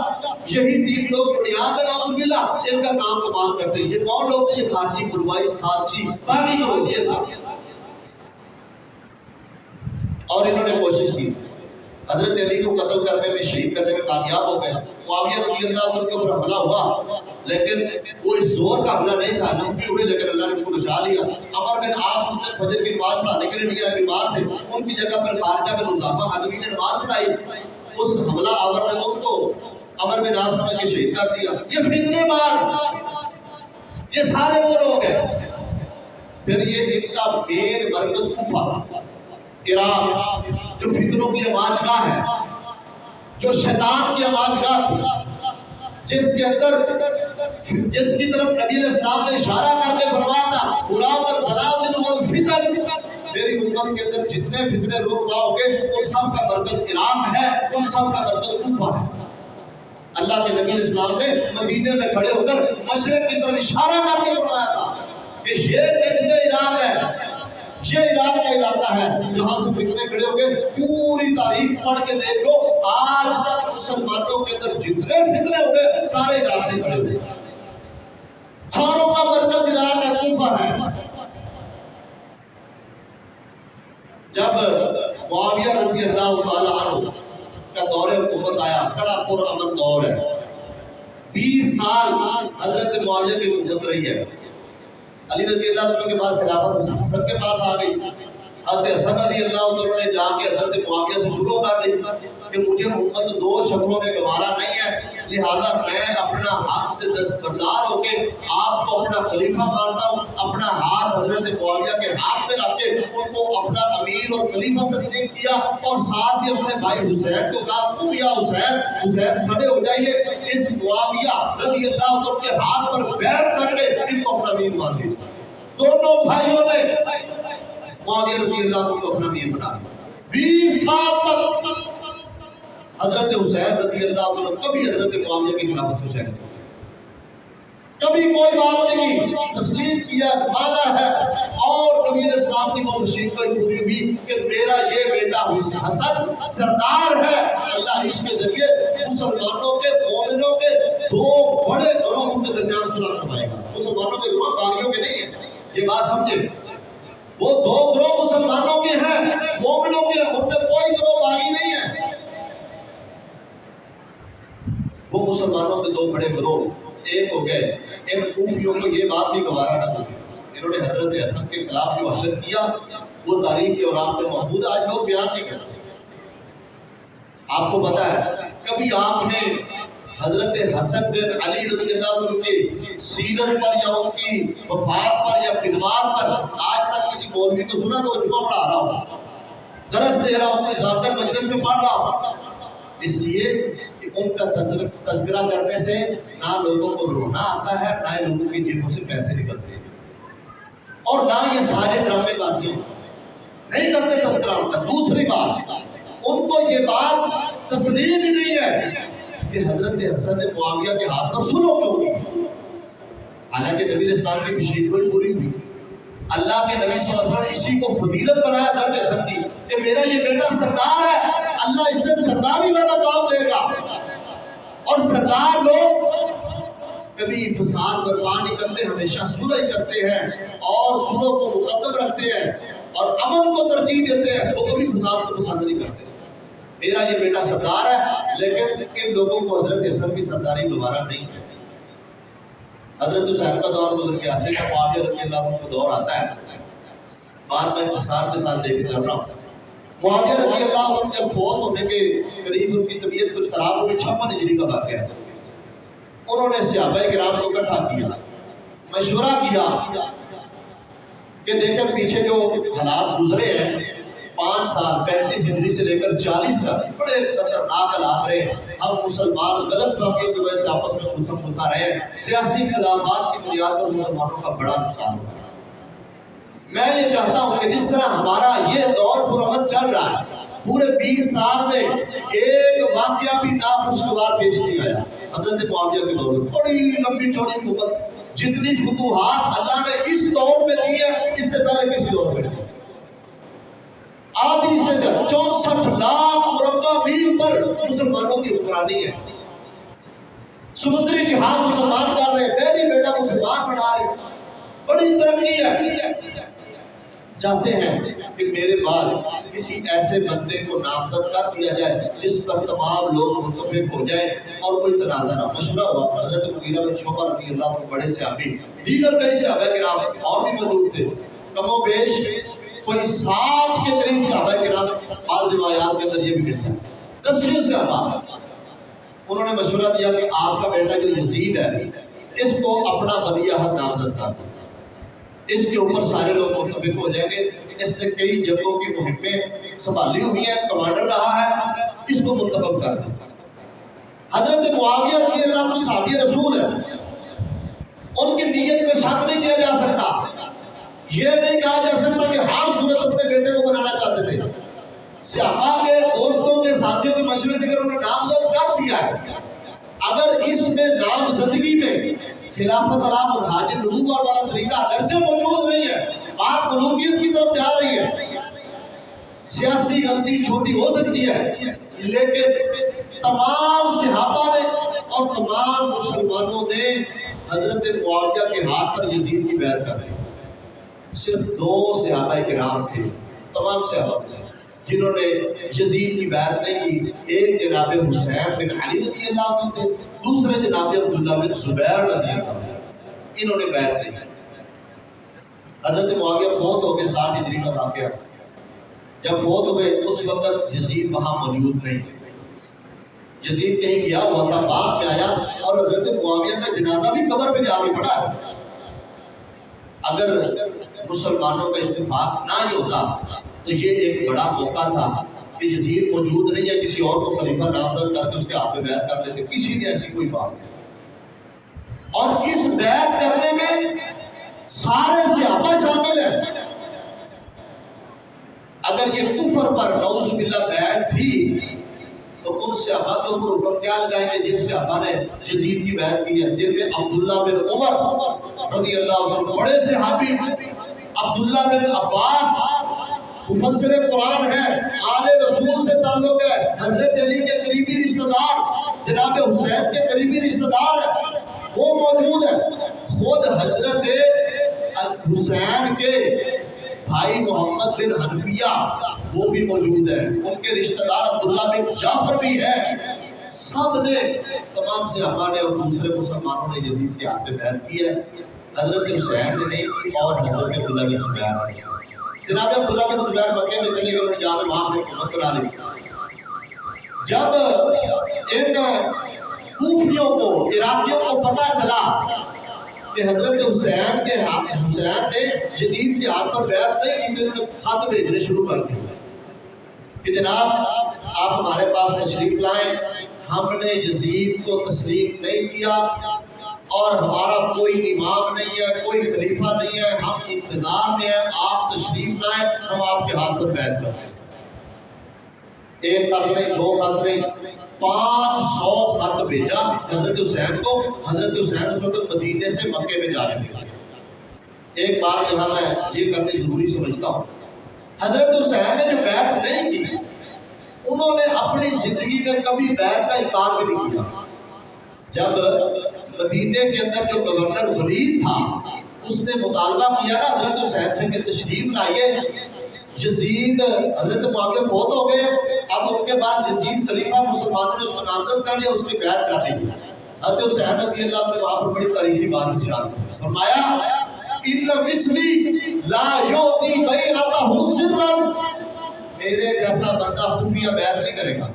یہی 3 لوگ بنیاد ہے، نعوذ باللہ، ان کا کام تمام کرتے ہیں۔ یہ کون لوگ تھے؟ یہ خارجی بلوائی سازشی باقی لوگ، یہ تھا۔ اور انہوں نے کوشش کی، حضرت علی کو قتل کرنے میں، شہید کرنے میں کامیاب ہو گئے۔ معاویہ رضی اللہ عنہ کے اوپر حملہ ہوا، لیکن وہ اس زور کا حملہ نہیں تھا، زخمی ہوئے، لیکن اللہ نے ان کو بچا لیا۔ عمر بن عاص اس نے فجر کی نماز پڑھانے کے لیے لیا، بیمار تھے، ان کی جگہ پر خارجہ بن حذافہ حضوی نے نماز پڑھائی۔ اس حملہ آور نے ان کو عمر بن عاص سمجھ کے شہید کر دیا۔ یہ فتنے باز، یہ سارے وہ لوگ ہیں۔ پھر یہ ان کا مین مرکز کوفہ، عراق، جو فتنوں کی آماجگاہ ہے، جو شیطان کی آماجگاہ تھی، جس کی طرف نبی علیہ السلام نے اشارہ کر کے فرمایا تھا، غلام الزلازل والفتن، میری امت کے اندر جتنے فتنے رونما ہوں گے ان سب کا مرکز عراق ہے، ان سب کا مرکز کوفہ ہے۔ اللہ کے نبی علیہ السلام نے مدینے میں کھڑے ہو کر مشرق کی طرف اشارہ کر کے فرمایا تھا کہ یہ نجد عراق ہے، یہ عراق کا علاقہ ہے جہاں سے فتنے کھڑے ہو گئے۔ پوری تاریخ پڑھ کے دیکھ لو، آج تک مسلمانوں کے اندر جتنے فتنے ہوئے سارے عراق سے کھڑے ہوئے۔ ساروں کا مرکز عراق ہے، کوفہ ہے۔ جب معاویہ رضی اللہ تعالیٰ عنہ کا دور حکومت آیا، بڑا پرامن دور ہے، 20 سال حضرت معاویہ کی حکومت رہی ہے۔ علی رضی اللہ عنہ کے بعد خلافت حسن کے پاس آ گئی۔ حضرت حسن رضی اللہ عنہ نے جا کے حضرت معاویہ سے شروع کر لی کہ مجھے حکومت 2 شکلوں میں گوارا نہیں ہے، لہذا میں اپنا حق سے دستبردار ہو کے آپ کو اپنا خلیفہ مانتا ہوں۔ اپنا ہاتھ حضرت معاویہ کے ہاتھ میں رکھ کے ان کو اپنا امیر اور خلیفہ تسلیم کیا، اور ساتھ ہی اپنے بھائی حسین کو کہا، تم یا حسین کھڑے ہو جائیے، اس معاویہ رضی اللہ عنہ کے ہاتھ پر بیعت کر کے ان کو اپنا امیر مان لیا۔ دونوں بھائیوں نے معاویہ رضی اللہ عنہ کو اپنا امیر بنا لیا۔ 20 سال تک حضرت حسین رضی اللہ عنہ کبھی حضرت معاویہ کی خلافت حسین کبھی کوئی بات نہیں کی، تسلیم کیا، مانا ہے، اور نبی علیہ السلام کی وہ مشین کو پوری ہوئی کہ میرا یہ بیٹا حسن سردار ہے۔ اللہ اس کے ذریعے مسلمانوں کے، مومنوں کے 2 بڑے گروہوں کے درمیان صلح فرمائے گا۔ مسلمانوں کے گروہ باغیوں کے نہیں ہیں، یہ بات سمجھے، وہ دو گروہ مسلمانوں کے ہیں، مومنوں کے، ان میں کوئی گروہ باغی نہیں ہے۔ وہ مسلمانوں کے دو بڑے گروہ ایک ہو گئے، ان کوفیوں کو یہ بات بھی گوارا نہ ہوئی، انہوں نے حضرت حسن کے خلاف جو حشر کیا وہ تاریخ کے اوراق میں موجود، آج لوگ بیان نہیں کرتے۔ آپ کو پتا ہے کبھی آپ نے حضرت حسن بن علی رضی اللہ عنہ کی سیرت پر یا ان کی وفات پر یا خدمات پر آج تک کسی مولوی کو سنا تو جمعہ پڑھا رہا ہوں، درس دے رہا ہوں، اپنی ذاتر مجلس میں پڑھ رہا ہوں؟ اس لیے کہ ان کا تذکرہ کرنے سے نہ لوگوں کو رونا آتا ہے، نہ لوگوں کی جیبوں سے پیسے نکلتے ہیں، اور نہ یہ سارے ڈرامے باتیں نہیں کرتے تذکرہ ان کا۔ دوسری بات، ان کو یہ بات تسلیم ہی نہیں ہے کہ حضرت حسن معاویہ کے ہاتھ پر سلو کیوں کی، حالانکہ نبی اسلام کی بشیر کوئی پوری ہوئی۔ اللہ کے نبی صلی اللہ علیہ وسلم اسی کو فضیلت بنایا حضرت حسن کی کہ میرا یہ بیٹا سردار ہے، اللہ اس سے سرداری والا کام لے گا۔ اور سردار لوگ کبھی فساد برپا نہیں کرتے، ہمیشہ صلح کرتے ہیں اور صلح کو مقدم رکھتے ہیں اور امن کو ترجیح دیتے ہیں، وہ کبھی فساد کو پسند نہیں کرتے۔ میرا یہ بیٹا سردار ہے، لیکن ان لوگوں کو حضرت حسن کی سرداری دوبارہ نہیں ہے۔ حضرت حسین کا دور گزر گیا، سیدنا معاویہ رضی اللہ عنہ کا دور آتا ہے، بعد میں اختصار کے ساتھ لے کے چل رہا ہوں۔ معاویہ رضی اللہ عنہ جب فوت ہونے کے قریب ان کی طبیعت کچھ خراب ہوئی، 56 ہجری کا واقعہ ہے، انہوں نے صحابہ کرام کو اکٹھا کیا، مشورہ کیا کہ دیکھیں پیچھے جو حالات گزرے ہیں 5 سال 35 ہجری سے لے کر 40 تک بڑے خطرناک حالات رہے، ہم مسلمان غلط فہمیوں کی وجہ سے آپس میں گفتگو ہوتا رہے، سیاسی اختلافات کی بنیاد پر مسلمانوں کا بڑا نقصان ہوا۔ میں یہ چاہتا ہوں کہ جس طرح ہمارا یہ دور پرامن چل رہا ہے، پورے 20 سال میں ایک واقعہ بھی ناخوشگوار پیش نہیں آیا۔ حضرت معاویہ کے دور میں بڑی لمبی چوڑی حکومت، جتنی فتوحات اللہ نے اس دور میں دی ہے اس سے پہلے کسی دور میں نہیں۔ آدھی سے 64 لاکھ مربع میل پر مسلمانوں کی حکمرانی ہے، سمندری جہاز مسلمان کر رہے، بیٹی بیٹا مسلمان بنا رہے، بڑی ترقی ہے۔ چاہتے ہیں کہ میرے بعد کسی ایسے بندے کو نامزد کر دیا جائے جس پر تمام لوگ متفق ہو جائیں اور کوئی تنازع نہ۔ مشورہ ہوا، حضرت مغیرہ بن شعبہ رضی اللہ عنہ بڑے صحابی، دیگر کئی صحابہ کرام اور بھی موجود تھے، کم و بیش کوئی 60 کے قریب صحابہ کرام، بعض روایات کے اندر یہ بھی ملتا ہے 10 صحابہ۔ انہوں نے مشورہ دیا کہ آپ کا بیٹا جو یزید ہے اس کو اپنا ولی عہد نامزد کر دو، اس کے اوپر سارے لوگ متفق ہو جائیں گے، اس نے کئی جنگوں کی مہمیں سنبھالی ہوئی ہیں، کمانڈر رہا ہے، اس کو منتخب کر دو۔ حضرت معاویہ رضی اللہ عنہ صحابی رسول ہے، ان کی نیت میں شک نہیں کیا جا سکتا، یہ نہیں کہا جا سکتا کہ ہر صورت اپنے بیٹے کو بنانا چاہتے تھے۔ صحابہ کے دوستوں کے ساتھیوں کے مشورے سے اگر انہوں نے نامزد کر دیا ہے، اگر اس میں نامزدگی میں خلافت علی منہاج نبوت والا طریقہ اگرچہ موجود نہیں ہے، بات ملوکیت کی طرف جا رہی ہے، سیاسی غلطی چھوٹی ہو سکتی ہے، لیکن تمام صحابہ نے اور تمام مسلمانوں نے حضرت معاویہ کے ہاتھ پر یزید کی بیعت کر دی۔ صرف 2 صحابہ کرام تھے تمام صحابہ میں جنہوں نے یزید کی بیعت نہیں کی، ایک جناب حسین بن علی رضی اللہ عنہ تھے، دوسرے جناب عبداللہ بن زبیر رضی اللہ عنہ، انہوں نے بیعت نہیں کی۔ حضرت معاویہ فوت ہو گئے 60 ہجری کا واقعہ، جب فوت ہوئے اس وقت یزید وہاں موجود نہیں تھے، یزید کہیں گیا ہوا تھا، بعد میں آیا اور حضرت معاویہ کا جنازہ بھی قبر پہ جا کے پڑا ہے۔ اگر مسلمانوں کا اتفاق نہ ہی ہوتا تو یہ ایک بڑا موقع تھا کہ یزید موجود نہیں ہے، کسی اور کو خلیفہ نامزد کر کے اس کے ہاتھ پہ بیعت کر لیتے، کسی نے ایسی کوئی بات نہیں۔ اور اس بیعت کرنے میں سارے صحابہ شامل ہیں۔ اگر یہ کفر پر نعوذ باللہ بیعت تھی تو ان صحابہ کے اوپر حکم کیا لگائیں گے جن صحابہ نے یزید کی بیعت کی ہے، جن میں عبداللہ بن عمر رضی اللہ عنہ بڑے صحابی، عبداللہ بن عباس مفسر قرآن ہے، آل رسول سے تعلق ہے، حضرت علی کے قریبی رشتہ دار، جناب حسین کے قریبی رشتہ دار ہے، وہ موجود ہے۔ خود حضرت حسین کے بھائی محمد بن حنفیہ وہ بھی موجود ہے، ان کے رشتہ دار عبداللہ بن جعفر بھی ہے، سب نے تمام صحابہ نے اور دوسرے مسلمانوں نے یزید کے ہاتھ پہ بیعت کی ہے۔ حضرت حسین نے نہیں کی اور حضرت عبداللہ بن زبیر نے۔ جناب عبداللہ بن زبیر مکے میں چلے گئے، انہوں نے جا کے وہاں پہ حکومت بنا لی۔ جب ان کوفیوں کو، عراقیوں کو پتہ چلا کہ حضرت حسین نے یزید کے ہاتھ پر بیعت نہیں کی، تو انہوں نے خط بھیجنے شروع کر دیے کہ جناب آپ ہمارے پاس تشریف لائیں، ہم نے یزید کو تسلیم نہیں کیا اور ہمارا کوئی امام نہیں ہے، کوئی خلیفہ نہیں ہے، ہم انتظار میں ہیں، آپ تشریف لائیں، ہم آپ کے ہاتھ پر بیعت کرتے ہیں۔ ایک خط نہیں، دو خط نہیں، 500 خط بھیجا حضرت حسین کو۔ حضرت حسین اس وقت مدینے سے مکے میں جا چکے تھے۔ ایک بات یہاں میں یہ کرنی ضروری سمجھتا ہوں، حضرت حسین نے جو بیعت نہیں کی، انہوں نے اپنی زندگی میں کبھی بیعت کا انکار بھی نہیں کیا۔ جب مدینے کے اندر جو گورنر ولید تھا، اس نے مطالبہ کیا نا حضرت حسین سے کہ تشریف لائیے، یزید حضرت معاویہ فوت ہو گئے، اب ان کے بعد یزید خلیفہ، مسلمانوں نے اس کو نامزد کر لیا، اس کی بیعت کر دی۔ حضرت حسین رضی اللہ عنہ نے وہاں پر بڑی تاریخی بات ارشاد فرمایا، ان مثلی لا یؤتی بیعتہ سرا، میرے جیسا بندہ خفیہ بیعت نہیں کرے گا،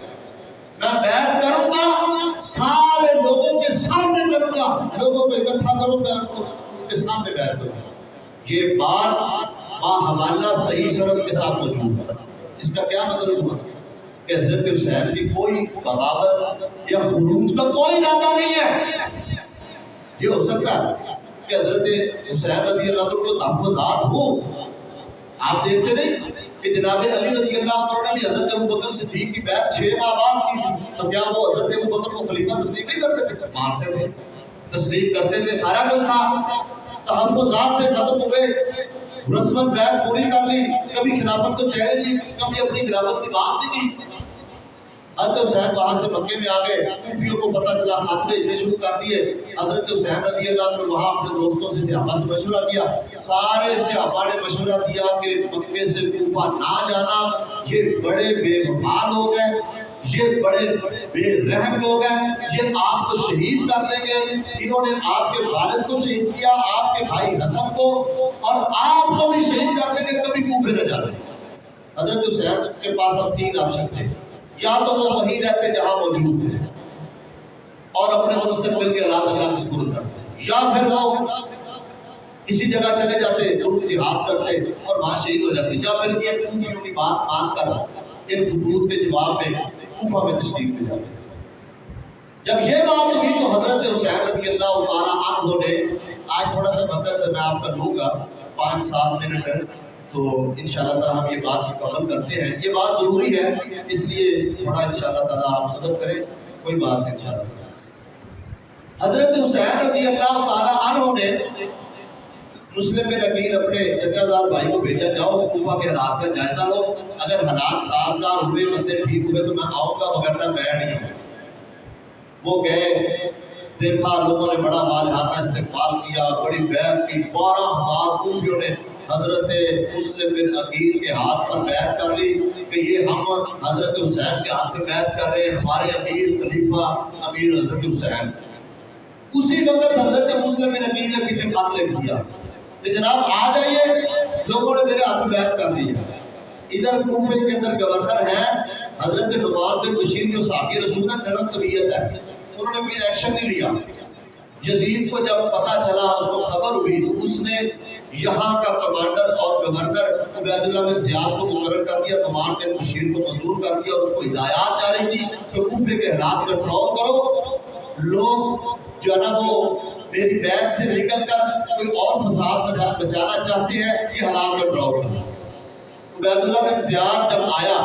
میں بیعت کروں گا سارے لوگوں کے سامنے کروں گا، لوگوں کو اکٹھا کروں گا، ان کے سامنے بیعت کروں گا۔ یہ بات حوالہ صحیح سند کے ساتھ موجود ہے۔ اس کا کیا مطلب ہوا کہ حضرت حسین کی کوئی بغاوت یا خروج کا کوئی ارادہ نہیں ہے۔ یہ ہو سکتا ہے کہ حضرت حسین رضی اللہ عنہ کو تحفظات ہو، آپ دیکھتے نہیں کہ جناب علی رضی اللہ عنہ نے بھی حضرت ابوبکر صدیق کی بیعت 6 ماہ بعد کی تھی، تو کیا وہ حضرت ابوبکر کو خلیفہ تسلیم نہیں کرتے تھے؟ مانتے تھے، تسلیم کرتے تھے، سارا کچھ تھا، تحفظات سے ختم ہوئے، رسماً بیعت پوری کر لی، کبھی خلافت کو چیلنج دی، کبھی اپنی خلافت کی بات نہیں کی۔ حضرت حسین وہاں سے مکے میں آ گئے، کوفیوں کو پتہ چلا، خط بھیجنے شروع کر دیے۔ حضرت حسین رضی اللہ عنہ وہاں اپنے دوستوں سے، صحابہ سے مشورہ کیا، سارے صحابہ نے مشورہ دیا کہ مکے سے کوفہ نہ جانا، یہ بڑے بے وفا لوگ ہیں، یہ بڑے بے رحم لوگ ہیں، یہ آپ کو شہید کر دیں گے، انہوں نے آپ کے والد کو شہید کیا، آپ کے بھائی حسن کو، اور آپ کو بھی شہید کر دیں گے، کبھی کوفے نہ جانے۔ حضرت حسین کے پاس اب 3 آپشن تھے، یا تو وہ وہیں رہتے جہاں موجود تھے اور اپنے مستقبل کے حالات اللہ کے سپرد کرتے، یا پھر وہ کسی جگہ چلے جاتے، تم جہاد کرتے اور وہاں شہید ہو جاتے، یا پھر ان کوفیوں کی بات مان کر ان خطوط کے جواب میں کوفہ میں تشریف لے جاتے۔ جب یہ بات ہوئی تو حضرت حسین رضی اللہ تعالیٰ عنہ نے، آج تھوڑا سا وقت میں آپ کا لوں گا 5-7 منٹ، تو انشاءاللہ تعالیٰ ہم یہ بات مکمل کرتے ہیں۔ یہ بات ضروری ہے، اس لیے تھوڑا انشاءاللہ تعالیٰ آپ صبر کریں، کوئی بات نہیں انشاءاللہ۔ حضرت حسین رضی اللہ تعالیٰ عنہ نے مسلم بن عقیل اپنے چچا زاد بھائی کو بھیجا، جاؤ کوفہ کے حالات کا جائزہ لو، اگر حالات سازگار ہوئے، بندے ٹھیک ہوئے تو میں آؤں گا، وغیرہ میں نہیں ہوں۔ وہ گئے، دیکھا لوگوں نے بڑا والہانہ استقبال کیا، بڑی بیعت کی، 12,000 کوفیوں نے حضرت مسلم بن عقیل کے ہاتھ پر بیعت کر لی کہ یہ ہم حضرت حسین کے ہاتھ پہ بیعت کر رہے ہیں، ہمارے امیر خلیفہ امیر حضرت حسین۔ اسی وقت حضرت مسلم بن عقیل نے پیچھے خط لکھ دیا کہ جناب آ جائیے، لوگوں نے میرے ہاتھ پہ بیعت کر دی۔ ادھر کوفے کے اندر گورنر ہیں حضرت نعمان بن بشیر، جو صحابی رسول ہیں، نرم طبیعت ہے، انہوں نے کوئی ایکشن نہیں لیا۔ یزید کو جب پتہ چلا، اس کو خبر ہوئی، تو اس نے یہاں کا کمانڈر اور گورنر عبید اللہ بن زیاد کو مقرر کر دیا، نعمان بن بشیر کو مزور کر دیا، اس کو ہدایات جاری کی کہ کوفے کے حالات کنٹرول کرو، لوگ جو ہے نا وہ میری بیعت سے نکل کر کوئی اور فساد بچانا چاہتے ہیں، یہ حالات کنٹرول کرو۔ عبید اللہ بن زیاد جب آیا،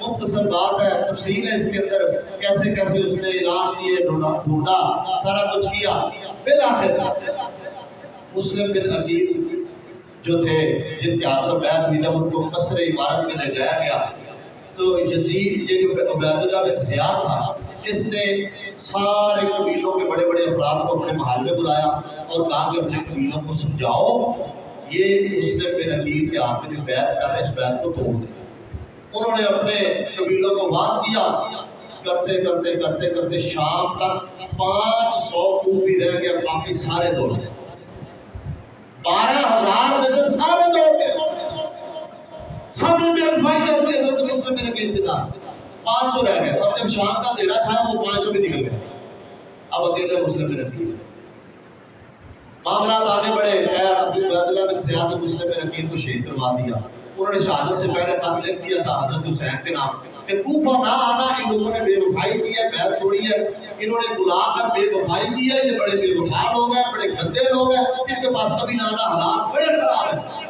مختصر بات ہے، تفصیل ہے اس کے اندر، کیسے کیسے اس نے اعلان کیے، ڈھونڈا، سارا کچھ کیا، بالآخر مسلم بن عقیل جو تھے، جن کے ہاتھ پر بیعت ہوئی، جب ان کو قصر عمارت میں لے جایا گیا تو یزید، یہ جو عبید اللہ بن زیاد تھا، اس نے سارے قبیلوں کے بڑے بڑے افراد کو اپنے محل میں بلایا اور کہا کہ اپنے قبیلوں کو سمجھاؤ، یہ مسلم بن عقیل کے ہاتھ میں جو بیعت کر رہے ہیں اس بیعت کو توڑ دیں۔ انہوں نے اپنے قبیلوں کو واز کیا، کرتے کرتے کرتے کرتے شام تک 500 کوفی رہ گئے، باقی سارے دوڑ گئے۔ 12,000 میں سے سارے دوڑ گئے، سب نے بے وفائی کر دی حضرت مسلم بن عقیل کے ساتھ۔ 500 رہ گئے، اور جب شام کا اندھیرا چھایا وہ 500 بھی نکل گئے، اب اکیلے مسلم بن عقیل۔ معاملات آگے بڑھے، خیر عبداللہ بن زیاد نے مسلم بن عقیل کو شہید کروا دیا۔ انہوں نے شہادت سے پہلے خط لکھ دیا تھا حضرت حسین کے نام کہ کوفہ نہ آنا، ان لوگوں نے بے وفائی کی ہے، بیعت توڑی ہے، انہوں نے بلا کر بے وفائی کی ہے، یہ بڑے بے وفا لوگ ہیں، بڑے گندے لوگ ہیں، ان کے پاس کبھی نہ آنا، حالات بڑے خراب ہیں۔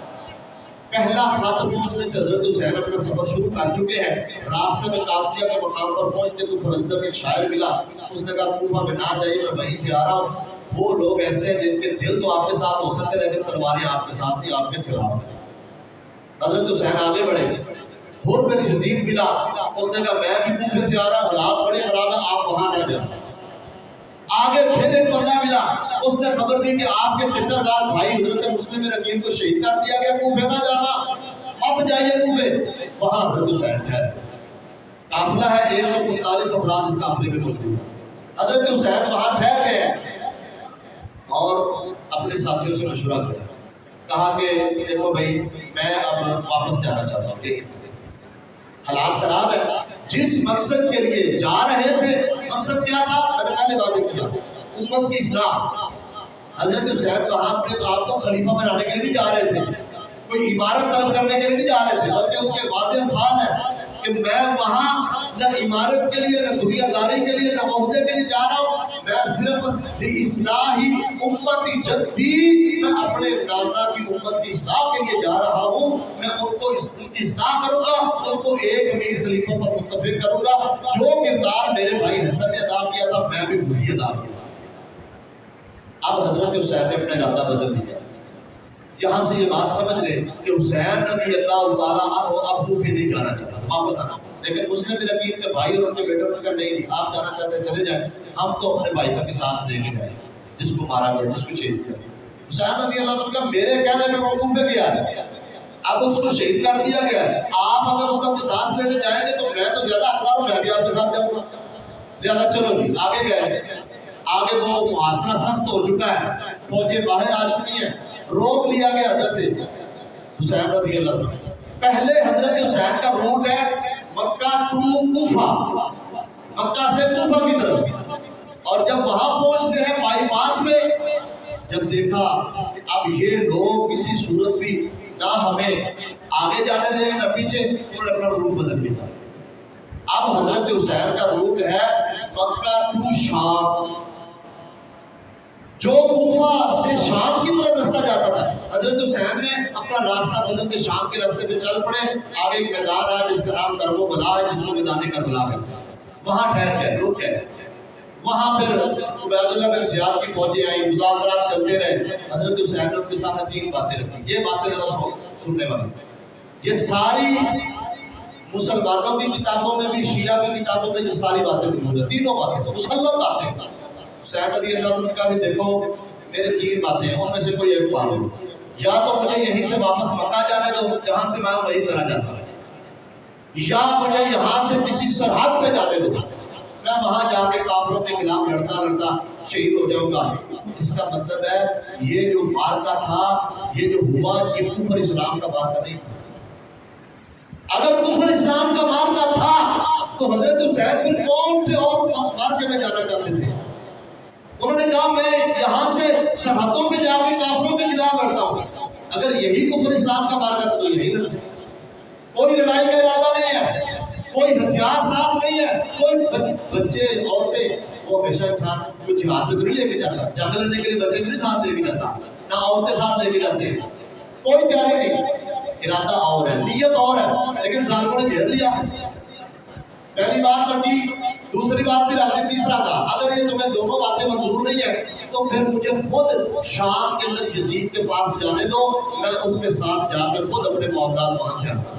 پہلا خط پہنچنے سے حضرت حسین اپنا سفر شروع کر چکے ہیں۔ راستے میں قادسیہ کے مقام پر پہنچتے تو فرشتہ میں ایک شاعر ملا، اس نے کہا کوفہ میں نہ جائیے، میں وہیں سے آ رہا ہوں۔ وہ لوگ ایسے ہیں جن کے دل تو آپ کے ساتھ ہو سکتے لیکن تلواریں آپ کے ساتھ نہیں، آپ کے خلاف ہیں۔ حضرت حسین آگے بڑھے، حر بن یزید ملا، اس نے کہا میں بھی کوفے سے آ رہا ہوں، حالات بڑے خراب ہیں، آپ وہاں نہ جائیں۔ آگے پھر ایک بندہ ملا، اس نے خبر دی کہ آپ کے چچا زاد بھائی حضرت مسلم بن عقیل کو شہید کر دیا گیا، کوفے نہ جانا، مت جائیے کوفے۔ وہاں حضرت حسین ٹھہرے۔ قافلہ ہے 145 افراد اس قافلے میں موجود ہیں۔ حضرت حسین وہاں ٹھہر گئے اور اپنے ساتھیوں سے مشورہ کیا، کہا کہ دیکھو بھائی میں اب واپس جانا چاہتا ہوں، لیکن حالات خراب ہے۔ جس مقصد کے لیے جا رہے تھے، مقصد کیا تھا میں نے پہلے واضح کیا، امت کی اصلاح۔ حضرت حسین وہاں اپنے آپ کو خلیفہ بنانے کے لیے نہیں جا رہے تھے، کوئی عمارت طلب کرنے کے لیے نہیں جا رہے تھے، بلکہ ان کے واضح الفاظ ہیں کہ میں وہاں نہ عمارت کے لیے، نہ دنیا داری کے لیے، نہ عہدے کے لیے جا رہا ہوں، میں صرف لِإِصْلَاحِ أُمَّتِ جَدِّی، میں اپنے نانا کی امت کی اصلاح کے لیے جا رہا ہوں، میں ان کو اصلاح کروں گا، ان کو ایک امیر خلیفہ پر متفق کروں گا، جو کردار میرے بھائی حسن نے ادا کیا تھا میں بھی وہی ادا کیا۔ اب حضرت حسین نے اپنا ارادہ بدل دیا۔ یہاں سے یہ بات سمجھ لیں کہ حسین رضی اللہ تعالیٰ عنہ اب کوفے نہیں جانا چاہتا، واپس آنا، لیکن مسلم بن عقیل کے بھائی اور ان کے بیٹوں نے کہا نہیں آپ جانا چاہتے ہیں چلے جائیں، ہم تو اپنے بھائی کا قصاص لے کے جائیں جس کو مارا گیا، جس کو شہید کیا۔ حسین رضی اللہ تعالیٰ کا میرے کہنے میں وہ کوفے گیا ہے، اب اس کو شہید کر دیا گیا ہے، آپ اگر اس کا قصاص لینے جائیں گے تو میں تو زیادہ حقدار ہوں، میں بھی آپ کے ساتھ جاؤں گا، لہٰذا چلو جی آگے گئے۔ آگے وہ محاصرہ سخت ہو چکا ہے، فوجیں باہر آ چکی ہیں، روک لیا گیا حضرت حسین رضی اللہ عنہ۔ پہلے حضرت حسین کا روٹ ہے مکہ ٹو کوفہ، مکہ سے کوفہ کی طرف، اور جب وہاں پہنچتے ہیں بائی پاس میں، جب دیکھا کہ اب یہ لوگ کسی صورت بھی نہ ہمیں آگے جانے دیں گے نہ پیچھے، انہوں نے اپنا روٹ بدل دیا۔ اب حضرت حسین کا روٹ ہے مکہ ٹو شام، جو کوفہ سے شام کی طرف رستہ جاتا تھا، حضرت حسین نے اپنا راستہ بدل کے شام کے راستے پہ چل پڑے۔ آگے ایک میدان ہے جس کا نام کربو بلا ہے، جس کو میدان کربلا ہے، وہاں ٹھہر گئے، رک گئے۔ وہاں پھر عبیداللہ بن زیاد کی فوجیں آئیں، مذاکرات چلتے رہے۔ حضرت حسین نے ان کے سامنے 3 باتیں رکھی، یہ باتیں ذرا سننے والی، یہ ساری مسلمانوں کی کتابوں میں بھی، شیعہ کی کتابوں میں یہ ساری باتیں موجود ہیں، تینوں باتیں مسلم باتیں۔ حسین رضی اللہ عنہ کا بھی دیکھو میرے 3 باتیں ہیں، ان میں سے کوئی ایک مان لو، یا تو مجھے یہیں سے واپس مکہ جانے دو جہاں سے میں وہیں چلا جاتا ہوں، یا مجھے یہاں سے کسی سرحد پہ جانے دو، میں وہاں جا کے کافروں کے خلاف لڑتا لڑتا شہید ہو جاؤں گا۔ اس کا مطلب ہے یہ جو مارکا تھا، یہ جو ہوا، یہ کفر اسلام کا مارکا نہیں تھا۔ اگر کفر اسلام کا مارکا تھا تو حضرت حسین پھر کون سے اور مارکے میں جانا چاہتے تھے؟ انہوں نے کہا میں یہاں سے سرحدوں پہ جا کے کافروں کے خلاف لڑتا ہوں۔ اگر یہی کفر اسلام کا مارکا تو یہی لڑتے، کوئی لڑائی کا ارادہ نہیں ہے، کوئی ہتھیار ساتھ نہیں ہے، کوئی بچے عورتیں، وہ ہمیشہ انسان کوئی جہاد میں تو نہیں لے کے جاتا، جنگ لڑنے کے لیے بچے تو نہیں ساتھ لے کے جاتا، نہ عورتیں ساتھ لے کے جاتے ہیں، کوئی تیاری نہیں، ارادہ اور ہے، نیت اور ہے، لیکن ظالموں نے گھیر لیا۔ پہلی بات رکھی، دوسری بات بھی رکھ دی، تیسرا کہا اگر یہ تمہیں دونوں باتیں منظور نہیں ہے تو پھر مجھے خود شام کے اندر یزید کے پاس جانے دو، میں اس کے ساتھ جا کر خود اپنے معاملات وہاں سے آتا ہوں۔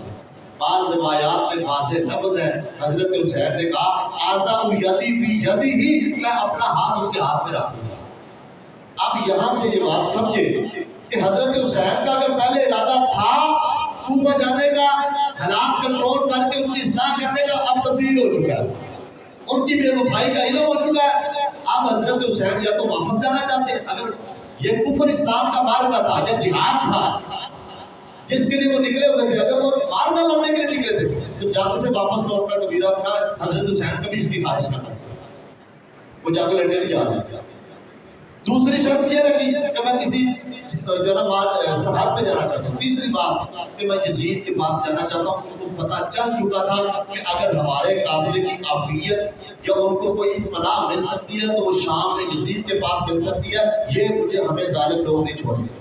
بعض روایات میں واضح لفظ ہے، حضرت حسین نے کہا آزا یدی فی یدی ہی، میں اپنا ہاتھ اس کے ہاتھ میں رکھوں گا۔ اب یہاں سے یہ بات سمجھے کہ حضرت حسین کا اگر کوفہ جانے کا، حالات کنٹرول کر کے ان کی اصلاح کرنے کا اب تبدیل ہو چکا ہے، ان کی بے وفائی کا علم ہو چکا ہے۔ اب حضرت حسین یا تو واپس جانا چاہتے ہیں، اگر یہ کفر اسلام کا معرکہ تھا، یہ جہاد تھا جس کے لیے وہ نکلے ہوئے تھے، اگر وہ معرکہ لڑنے کے لیے نکلے تھے تو جنگ سے واپس لوٹنا کبیرہ اپنا حضرت حسین کبھی اس کی خواہش نہ کرتے، وہ جنگ لڑنے بھی جا رہے ہیں۔ دوسری شرط یہ رکھی کہ میں کسی جو نا سرحد پہ جانا چاہتا ہوں۔ تیسری بات کہ میں یزید کے پاس جانا چاہتا ہوں، ان کو پتہ چل چکا تھا کہ اگر ہمارے قافلے کی عافیت یا ان کو کوئی پناہ مل سکتی ہے تو وہ شام میں یزید کے پاس مل سکتی ہے، یہ مجھے ہمیں ظالم لوگ نہیں چھوڑیں گے۔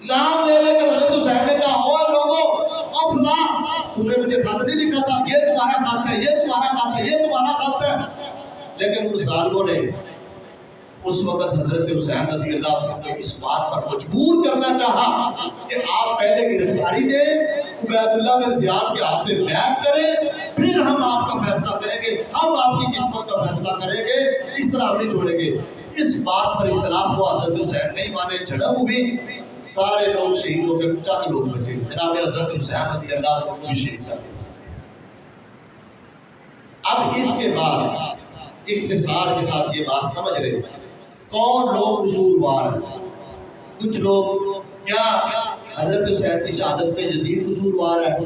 نام لے لے کر حضرت حسین نے کہا اور لوگوں او فلاں تم نے مجھے خط نہیں لکھا تھا، یہ تمہارا خط ہے، یہ تمہارا خط ہے، یہ تمہارا خط ہے۔ لیکن ان ظالموں نے اس وقت حضرت حسین رضی اللہ عنہ کو اس بات پر مجبور کرنا چاہا کہ آپ پہلے گرفتاری دیں، عبید اللہ بن زیاد کے ہاتھ میں بیعت کریں، پھر ہم آپ کا فیصلہ کریں گے، ہم آپ کی قسمت کا فیصلہ کریں گے، اس طرح ہم نہیں چھوڑیں گے۔ اس بات پر اختلاف ہوا، حضرت حسین نہیں مانے، جھڑپ ہوئی، سارے لوگ شہید ہو گئے، چند لوگ بچے، جناب حضرت حسین رضی اللہ عنہ کو بھی شہید کر دیا۔ اب اس کے بعد اختصار کے ساتھ یہ بات سمجھ رہے کون لوگ قصوروار ہیں۔ کچھ لوگ کیا حضرت حسین کی شہادت میں یزید قصوروار ہے،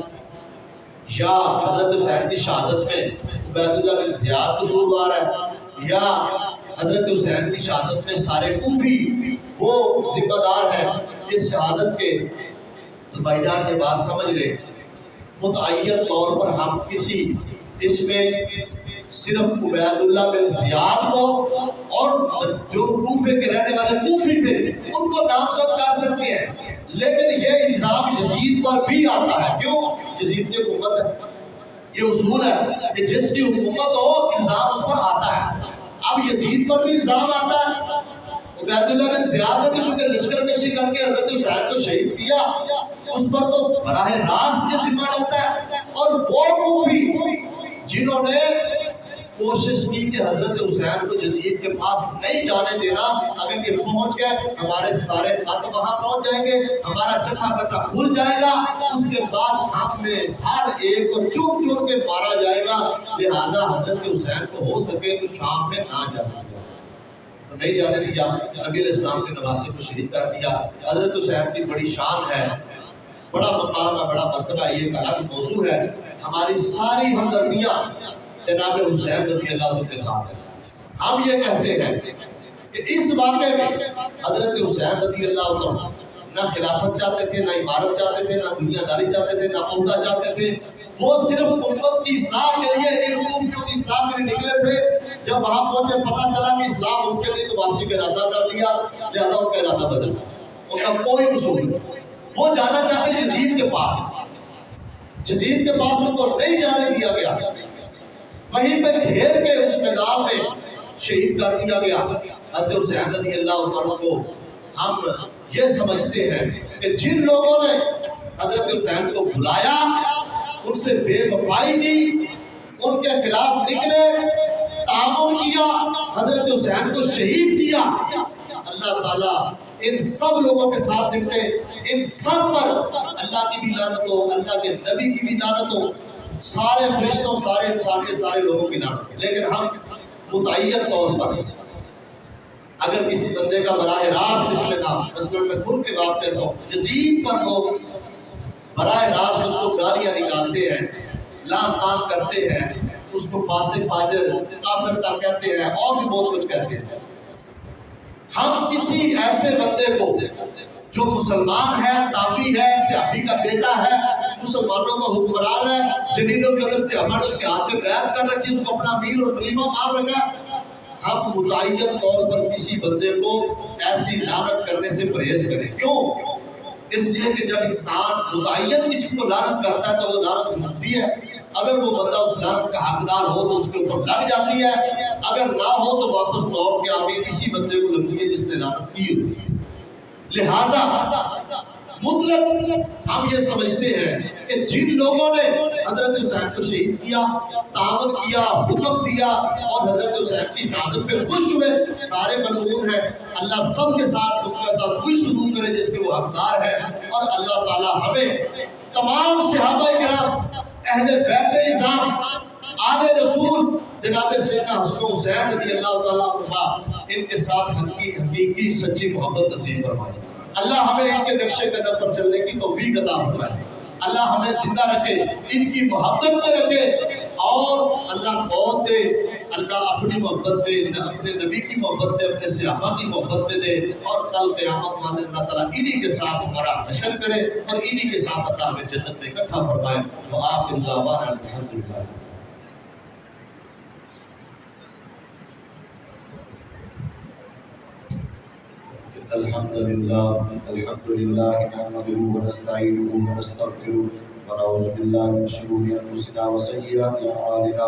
یا حضرت حسین کی شہادت میں عبید اللہ بن زیاد قصوروار ہے، یا حضرت حسین کی شہادت میں سارے کوفی وہ ذمہ دار ہیں۔ اس شہادت کے بھائی جان کے بات سمجھ لیں، متعین طور پر ہم کسی اس میں صرف عبید اللہ بن زیاد کو اور جو کوفے کے رہنے والے کوفی تھے ان کو نامزد کر سکتے ہیں، لیکن یہ الزام یزید پر بھی آتا ہے۔ کیوں؟ یزید کی حکومت ہے، یہ اصول ہے کہ جس کی حکومت ہو الزام اس پر آتا ہے۔ اب یزید پر بھی الزام آتا ہے۔ عبید اللہ بن زیاد نے چونکہ لشکر کشی کر کے حضرت حسین کو شہید کیا، اس پر تو براہ راست یہ ذمہ ڈالتا ہے، اور وہ کوفی جنہوں نے کوشش کی کہ حضرت حسین کو یزید کے پاس نہیں جانے دینا، اگر یہ پہنچ گئے ہمارے سارے خط وہاں پہنچ جائیں گے، ہمارا چٹا کٹا کھل جائے گا، اس کے بعد ہم میں ہر ایک کو چون چون کے مارا جائے گا، لہذا حضرت حسین کو ہو سکے تو شام میں نہ جانا تو نہیں جانے دیا۔ نبی علیہ السلام کے نواسے کو شہید کر دیا۔ حضرت حسین کی بڑی شان ہے، بڑا مقام ہے، بڑا مرتبہ، یہ ایک الگ موضوع ہے۔ ہماری ساری ہمدردیاں جناب حسین رضی اللہ عنہ کے ساتھ ہے۔ ہم یہ کہتے ہیں کہ اس واقعے میں حضرت حسین رضی اللہ عنہ نہ خلافت چاہتے تھے، نہ عمارت چاہتے تھے، نہ دنیا داری چاہتے تھے، نہ عہدہ چاہتے تھے، وہ صرف امت کی اصلاح کے لیے، ان کوفیوں کی اصلاح کے لیے نکلے تھے۔ جب وہاں پہنچے پتہ چلا کہ اسلام ان کے لیے تو واپسی کا ارادہ کر لیا، لہذا ان کا ارادہ بدل، ان کا کوئی قصور نہیں۔ وہ جانا چاہتے یزید کے پاس، یزید کے پاس ان کو نہیں جانے دیا گیا، وہیں پہ گھیر کے اس میدان میں شہید کر دیا گیا۔ حضرت حسین رضی اللہ عنہ کو ہم یہ سمجھتے ہیں کہ جن لوگوں نے حضرت حسین کو بلایا، ان سے بے وفائی کی، ان کے خلاف نکلے، تعاون کیا، حضرت حسین کو شہید کیا، اللہ تعالیٰ ان سب لوگوں کے ساتھ نپٹے، ان سب پر اللہ کی بھی لعنت ہو، اللہ کے نبی کی بھی لعنت ہو، سارے فرشتوں، سارے انسان کے سارے لوگوں کی لعنت۔ لیکن ہم متعین طور پر اگر کسی بندے کا براہ راست اس میں نام، مثلا میں خود کے بات کہتا ہوں، یزید پر لوگ براہ راست اس کو گالیاں نکالتے ہیں، لعن طعن کرتے ہیں، اس کو فاسق فاجر کافر کا کہتے ہیں، اور بھی بہت کچھ کہتے ہیں۔ ہم کسی ایسے بندے کو جو مسلمان ہے، تابعی ہے، صحابی کا بیٹا ہے، مسلمانوں کا حکمران ہے، جلیل القدر سے ہمارے اس کے ہاتھ میں بیعت کر رکھی، اس کو اپنا امیر اور خلیفہ مان رکھا، ہم متعین طور پر کسی بندے کو ایسی لعنت کرنے سے پرہیز کریں۔ کیوں؟ اس لیے کہ جب انسان متعین کسی کو لعنت کرتا ہے تو وہ لعنت ملتی ہے، اگر وہ بندہ اس لعنت کا حقدار ہو تو اس کے اوپر لگ جاتی ہے، اگر نہ ہو تو واپس لوٹ کے آگے کسی بندے کو لگتی ہے جس نے لعنت کی ہوتی ہے۔ لہٰذا مطلق ہم یہ سمجھتے ہیں کہ جن لوگوں نے حضرت حسین کو شہید کیا، دعوت کیا، حکم دیا اور حضرت حسین کی شہادت پہ خوش ہوئے، سارے ملعون ہیں۔ اللہ سب کے ساتھ کوئی سلوک کرے جس کے وہ حقدار ہے، اور اللہ تعالی ہمیں تمام صحابہ کرام، اہل بیت نظام، آل رسول جناب سیدنا حسن حسین رضی اللہ تعالیٰ عنہ، ان کے ساتھ حقیقی سچی محبت نصیب فرمائے۔ اللہ ہمیں ان کے نقش قدم پر چلنے کی توفیق عطا فرمائے۔ اللہ ہمیں زندہ رکھے، ان کی محبت میں رکھے، اور اللہ قوت دے، اللہ اپنی محبت دے، اپنے نبی کی محبت دے، اپنے صحابہ کی محبت میں دے، اور کل قیامت والے اللہ تعالیٰ انہی کے ساتھ ہمارا حشر کرے، اور انہی کے ساتھ اللہ ہمیں جنت میں اکٹھا فرمائے۔ وآخر دعوانا الحمدللہ۔ الحمد لله نحمده ونستعينه ونستغفره ونعوذ بالله من شرور انفسنا وسيئات اعمالنا،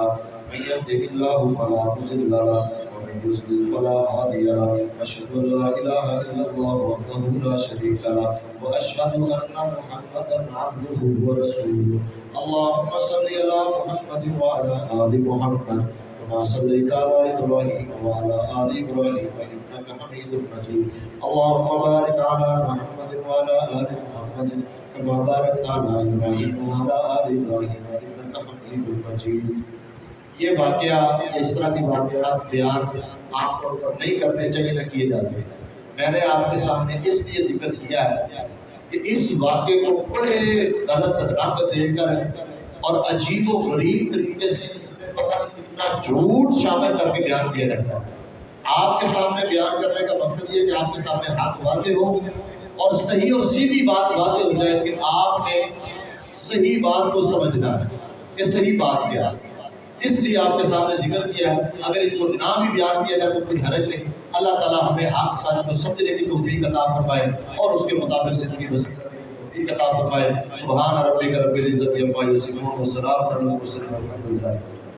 من يهده الله فلا مضل له ومن يضلل فلا هادي له، اشهد ان لا اله الا الله وحده لا شريك له، واشهد ان محمدا عبده ورسوله۔ اللهم صل على محمد وعلى ال محمد كما صليت على ابراهيم وعلى ال ابراهيم انك حميد مجيد۔ اللهم بارك على محمد وعلى ال محمد كما باركت على ابراهيم وعلى ال ابراهيم انك حميد مجيد۔ یہ واقعہ، اس طرح کے واقعات بیان عام طور پر نہیں کرنے چاہیے، نہ کیے جاتے۔ میں نے آپ کے سامنے اس لیے ذکر کیا ہے کہ اس واقعے کو بڑے غلط رنگ دے کر اور عجیب و غریب طریقے سے اس میں پتہ نہیں کتنا جھوٹ شامل کر کے بیان کیا جاتا ہے۔ آپ کے سامنے بیان کرنے کا مقصد یہ کہ آپ کے سامنے حق واضح ہو اور صحیح اور سیدھی بات واضح ہو جائے کہ آپ نے صحیح بات کو سمجھنا ہے کہ صحیح بات کیا ہے۔ اس لیے آپ کے سامنے ذکر کیا ہے۔ اگر ان کو نہ بھی بیان کیا جائے تو کوئی حرج نہیں۔ اللہ تعالیٰ ہمیں حق سچ کو سمجھنے کی توفیق عطا فرمائے اور اس کے مطابق زندگی بسر کرنے کی توفیق عطا فرمائے۔ سبحان ربک رب العزت عما یصفون وسلام علی المرسلین والحمد للہ۔